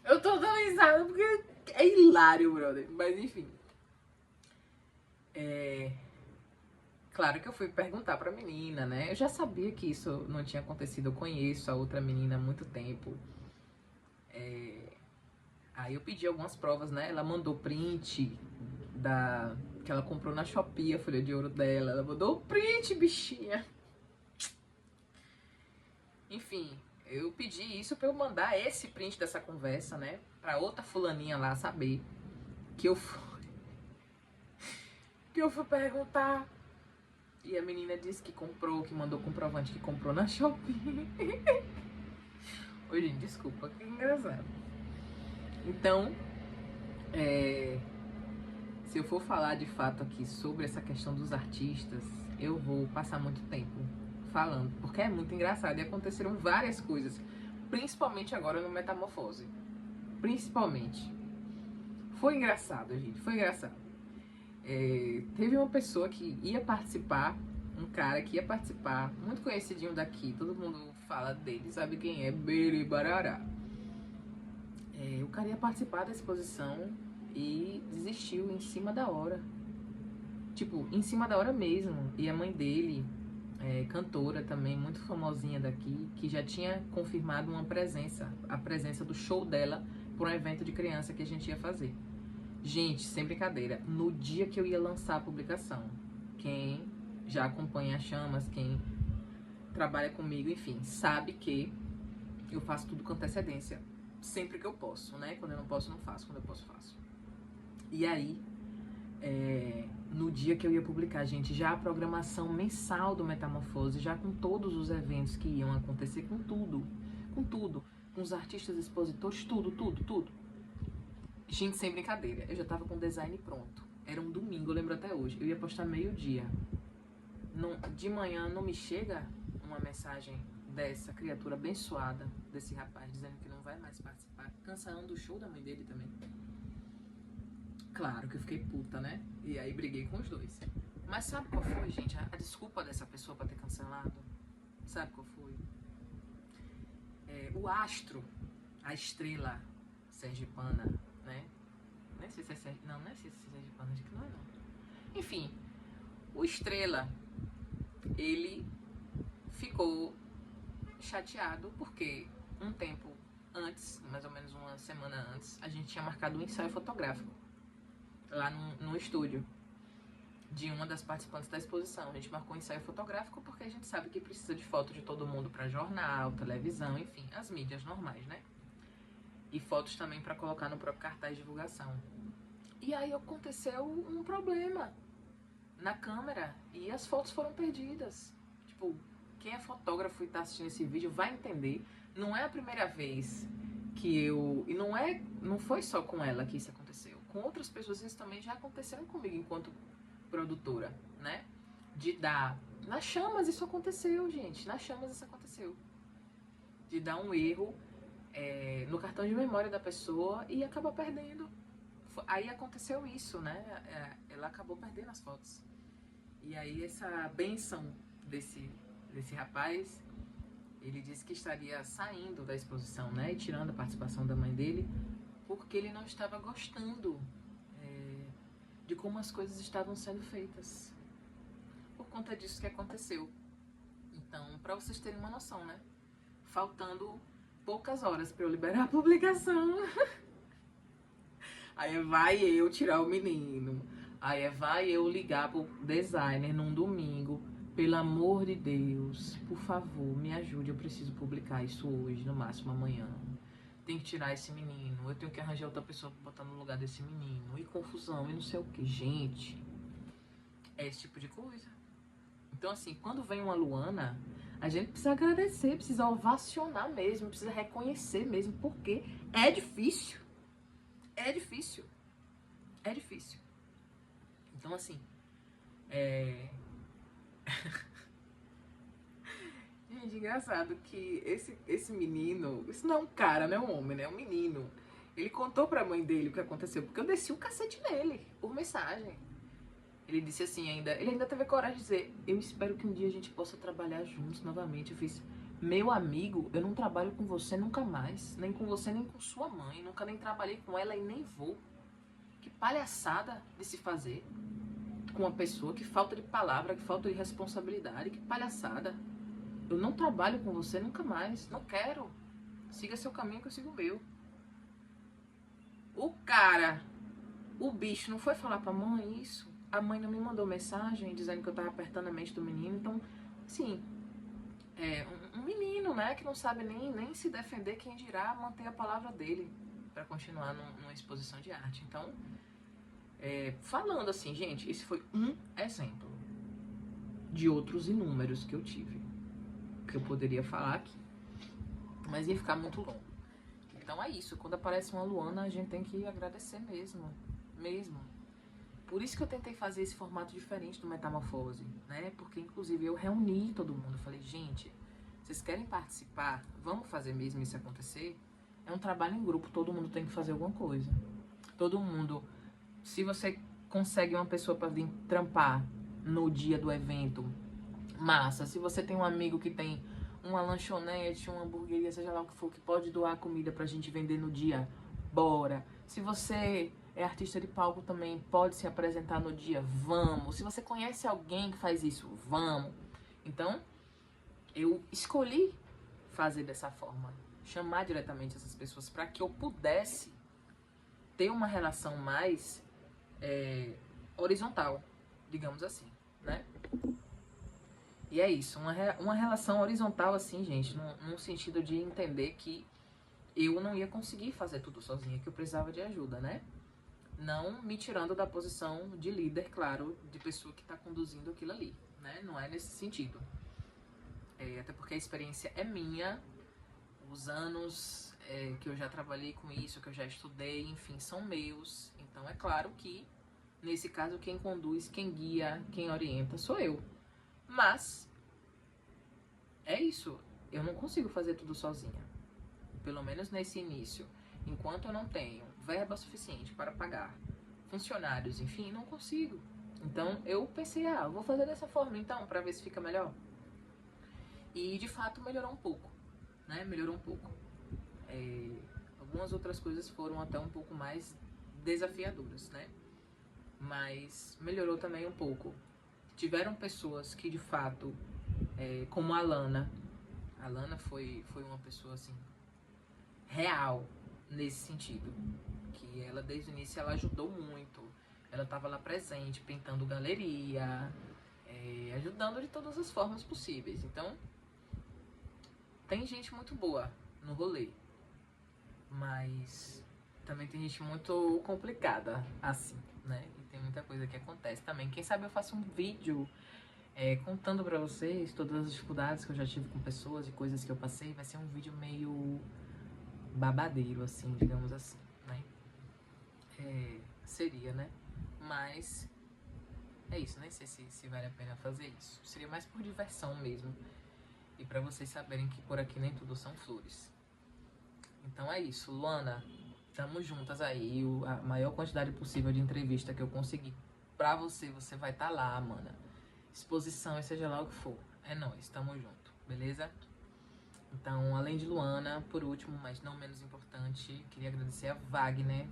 Eu tô dando risada porque é hilário, brother. Mas enfim. Claro que eu fui perguntar pra menina, né? Eu já sabia que isso não tinha acontecido. Eu conheço a outra menina há muito tempo. Aí eu pedi algumas provas, né? Ela mandou print que ela comprou na Shopee, a folha de ouro dela. Ela mandou o print, bichinha. Enfim, eu pedi isso pra eu mandar esse print dessa conversa, né? Pra outra fulaninha lá saber que eu fui perguntar. E a menina disse que comprou, que mandou comprovante que comprou na Shopee. Oi, gente, desculpa, que engraçado. Então, se eu for falar de fato aqui sobre essa questão dos artistas, eu vou passar muito tempo falando, porque é muito engraçado e aconteceram várias coisas, principalmente agora no Metamorfose. Principalmente. Foi engraçado, gente, foi engraçado. Teve uma pessoa que ia participar, um cara que ia participar, muito conhecidinho daqui, todo mundo fala dele, sabe quem é, Biri Barará. O cara ia participar da exposição e desistiu em cima da hora. Tipo, em cima da hora mesmo. E a mãe dele, cantora também, muito famosinha daqui, que já tinha confirmado a presença do show dela por um evento de criança que a gente ia fazer. Gente, sem brincadeira, no dia que eu ia lançar a publicação, quem já acompanha as Chamas, quem trabalha comigo, enfim, sabe que eu faço tudo com antecedência. sempre que eu posso, né? Quando eu não posso, não faço. Quando eu posso, faço. E aí, no dia que eu ia publicar, gente, já a programação mensal do Metamorfose, já com todos os eventos que iam acontecer, com tudo, com os artistas expositores, tudo. Gente, sem brincadeira, eu já tava com o design pronto. Era um domingo, eu lembro até hoje. Eu ia postar meio-dia. De manhã não me chega uma mensagem dessa criatura abençoada, desse rapaz, dizendo que não vai mais participar, cancelando o show da mãe dele também. Claro que eu fiquei puta, né? E aí briguei com os dois. Mas sabe qual foi, gente? A desculpa dessa pessoa pra ter cancelado? Sabe qual foi? O astro, a estrela sergipana, né? Nem sei se é sergipana. Não é sergipana, acho que não é não. Enfim, o estrela, ele ficou chateado porque um tempo antes, mais ou menos uma semana antes, a gente tinha marcado um ensaio fotográfico lá no estúdio de uma das participantes da exposição. A gente marcou um ensaio fotográfico porque a gente sabe que precisa de foto de todo mundo para jornal, televisão, enfim, as mídias normais, né? E fotos também para colocar no próprio cartaz de divulgação. E aí aconteceu um problema na câmera e as fotos foram perdidas. Tipo, quem é fotógrafo e tá assistindo esse vídeo vai entender. Não é a primeira vez que eu... E não foi só com ela que isso aconteceu. Com outras pessoas isso também já aconteceram comigo enquanto produtora, né? De dar... Nas chamas isso aconteceu, gente. Nas chamas isso aconteceu. De dar um erro no cartão de memória da pessoa e acabar perdendo. Aí aconteceu isso, né? Ela acabou perdendo as fotos. E aí essa bênção desse rapaz, ele disse que estaria saindo da exposição, né? E tirando a participação da mãe dele, porque ele não estava gostando de como as coisas estavam sendo feitas. Por conta disso que aconteceu. Então, pra vocês terem uma noção, né? Faltando poucas horas pra eu liberar a publicação. Aí vai eu tirar o menino. Aí vai eu ligar pro designer num domingo. Pelo amor de Deus, por favor, me ajude. Eu preciso publicar isso hoje, no máximo amanhã. Tem que tirar esse menino. Eu tenho que arranjar outra pessoa pra botar no lugar desse menino. E confusão, e não sei o que. Gente, é esse tipo de coisa. Então, assim, quando vem uma Luana, a gente precisa agradecer, precisa ovacionar mesmo, precisa reconhecer mesmo, porque é difícil. É difícil. É difícil. Então, assim, Gente, engraçado que esse menino... Isso não é um cara, não é um homem, né? É um menino. Ele contou pra mãe dele o que aconteceu, porque eu desci o cacete nele, por mensagem. Ele disse assim ainda... Ele ainda teve coragem de dizer: eu espero que um dia a gente possa trabalhar juntos novamente. Eu fiz: meu amigo, eu não trabalho com você nunca mais. Nem com você, nem com sua mãe. Nunca nem trabalhei com ela e nem vou. Que palhaçada de se fazer com uma pessoa, que falta de palavra, que falta de responsabilidade, que palhaçada. Eu não trabalho com você nunca mais, não quero. Siga seu caminho que eu sigo o meu. O bicho não foi falar pra mãe isso? A mãe não me mandou mensagem dizendo que eu tava apertando a mente do menino. Então, assim, um menino, né, que não sabe nem se defender, quem dirá manter a palavra dele pra continuar numa exposição de arte. Então, falando assim, gente, esse foi um exemplo de outros inúmeros que eu tive, que eu poderia falar aqui, mas ia ficar muito longo. Então é isso, quando aparece uma Luana, a gente tem que agradecer mesmo. Por isso que eu tentei fazer esse formato diferente do Metamorfose, né? Porque inclusive eu reuni todo mundo, falei: gente, vocês querem participar? Vamos fazer mesmo isso acontecer? É um trabalho em grupo, todo mundo tem que fazer alguma coisa. Todo mundo, se você consegue uma pessoa para vir trampar no dia do evento, massa. Se você tem um amigo que tem uma lanchonete, uma hamburgueria, seja lá o que for, que pode doar comida pra gente vender no dia, bora. Se você é artista de palco também, pode se apresentar no dia, vamos. Se você conhece alguém que faz isso, vamos. Então, eu escolhi fazer dessa forma, chamar diretamente essas pessoas para que eu pudesse ter uma relação mais horizontal, digamos assim, né? E é isso, uma relação horizontal assim, gente, num sentido de entender que eu não ia conseguir fazer tudo sozinha, que eu precisava de ajuda, né? Não me tirando da posição de líder, claro, de pessoa que tá conduzindo aquilo ali, né? Não é nesse sentido. Até porque a experiência é minha, os anos que eu já trabalhei com isso, que eu já estudei, enfim, são meus. Então é claro que, nesse caso, quem conduz, quem guia, quem orienta sou eu. Mas, é isso, eu não consigo fazer tudo sozinha. Pelo menos nesse início. Enquanto eu não tenho verba suficiente para pagar funcionários, enfim, não consigo. Então eu pensei, vou fazer dessa forma então, para ver se fica melhor. E de fato melhorou um pouco, né? Melhorou um pouco. Algumas outras coisas foram até um pouco mais desafiadoras, né? Mas melhorou também um pouco. Tiveram pessoas que de fato, como a Lana foi uma pessoa assim, real nesse sentido, que ela desde o início ela ajudou muito, ela estava lá presente, pintando galeria, ajudando de todas as formas possíveis. Então tem gente muito boa no rolê, mas também tem gente muito complicada assim, né? E tem muita coisa que acontece também. Quem sabe eu faço um vídeo contando pra vocês todas as dificuldades que eu já tive com pessoas e coisas que eu passei. Vai ser um vídeo meio babadeiro, assim, digamos assim, né? Seria, né? Mas é isso, nem sei se vale a pena fazer isso. Seria mais por diversão mesmo. E pra vocês saberem que por aqui nem tudo são flores. Então é isso, Luana. Tamo juntas aí. A maior quantidade possível de entrevista que eu conseguir pra você, você vai estar lá, mana. Exposição e seja lá o que for. É nóis, tamo junto, beleza? Então, além de Luana, por último, mas não menos importante, queria agradecer a Wagner,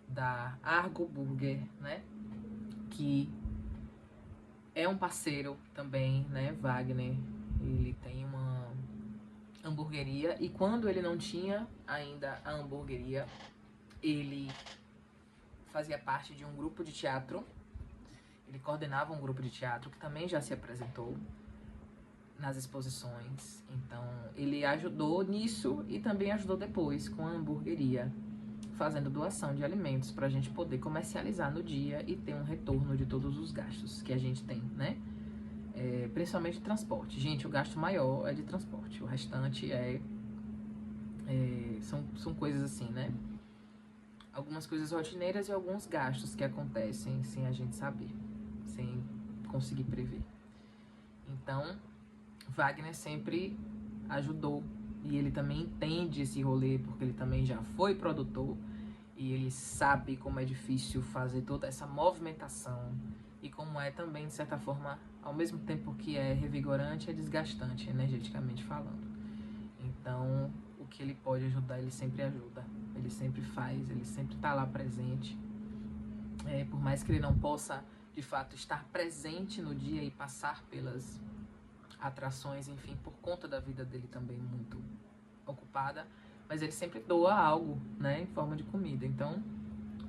da Argo Burger, né? Que é um parceiro também, né? Wagner, ele tem uma hamburgueria e quando ele não tinha ainda a hamburgueria, ele fazia parte de um grupo de teatro. Ele coordenava um grupo de teatro que também já se apresentou nas exposições. Então, ele ajudou nisso e também ajudou depois com a hamburgueria, fazendo doação de alimentos pra gente poder comercializar no dia e ter um retorno de todos os gastos que a gente tem, né? Principalmente transporte. Gente, o gasto maior é de transporte. O restante são coisas assim, né? Algumas coisas rotineiras e alguns gastos que acontecem sem a gente saber, sem conseguir prever. Então, Wagner sempre ajudou e ele também entende esse rolê porque ele também já foi produtor e ele sabe como é difícil fazer toda essa movimentação e como é também, de certa forma, ao mesmo tempo que é revigorante, é desgastante, energeticamente falando. Então, o que ele pode ajudar, ele sempre ajuda, ele sempre faz, ele sempre tá lá presente. Por mais que ele não possa, de fato, estar presente no dia e passar pelas atrações, enfim, por conta da vida dele também muito ocupada, mas ele sempre doa algo, né, em forma de comida. Então,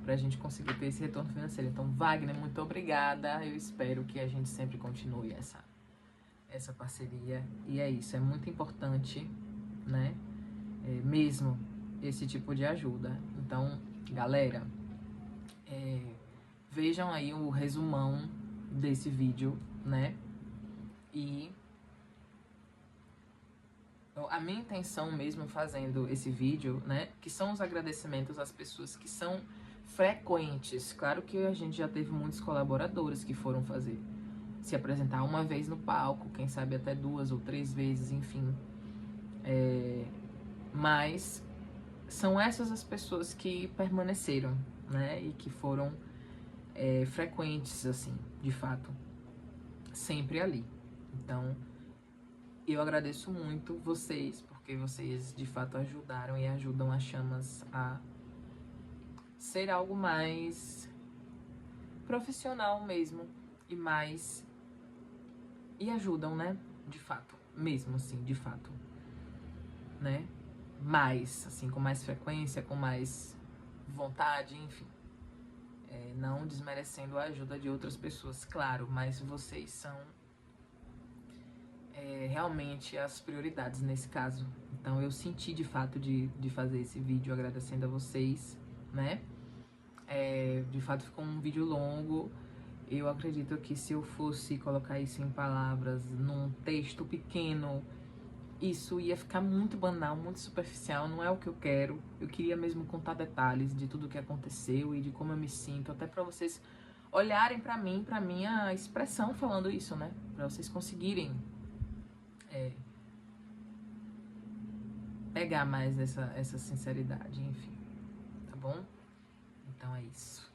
pra gente conseguir ter esse retorno financeiro. Então, Wagner, muito obrigada. Eu espero que a gente sempre continue essa parceria. E é isso, é muito importante, né, mesmo esse tipo de ajuda. Então, galera, vejam aí o resumão desse vídeo, né, e a minha intenção mesmo fazendo esse vídeo, né, que são os agradecimentos às pessoas que são frequentes. Claro que a gente já teve muitos colaboradores que foram se apresentar uma vez no palco, quem sabe até 2 ou 3 vezes, enfim. Mas são essas as pessoas que permaneceram, né, e que foram frequentes, assim, de fato, sempre ali. Então, eu agradeço muito vocês, porque vocês de fato ajudaram e ajudam a Chamas a ser algo mais profissional mesmo e ajudam, né? De fato, mesmo assim, de fato, né? Mais, assim, com mais frequência, com mais vontade, enfim. Não desmerecendo a ajuda de outras pessoas, claro, mas vocês são realmente as prioridades nesse caso. Então eu senti de fato de fazer esse vídeo agradecendo a vocês, né? De fato ficou um vídeo longo. Eu acredito que se eu fosse colocar isso em palavras, num texto pequeno, isso ia ficar muito banal, muito superficial, não é o que eu quero. Eu queria mesmo contar detalhes de tudo o que aconteceu e de como eu me sinto, até pra vocês olharem pra mim, pra minha expressão falando isso, né? Pra vocês conseguirem pegar mais essa sinceridade, enfim, tá bom? Então é isso.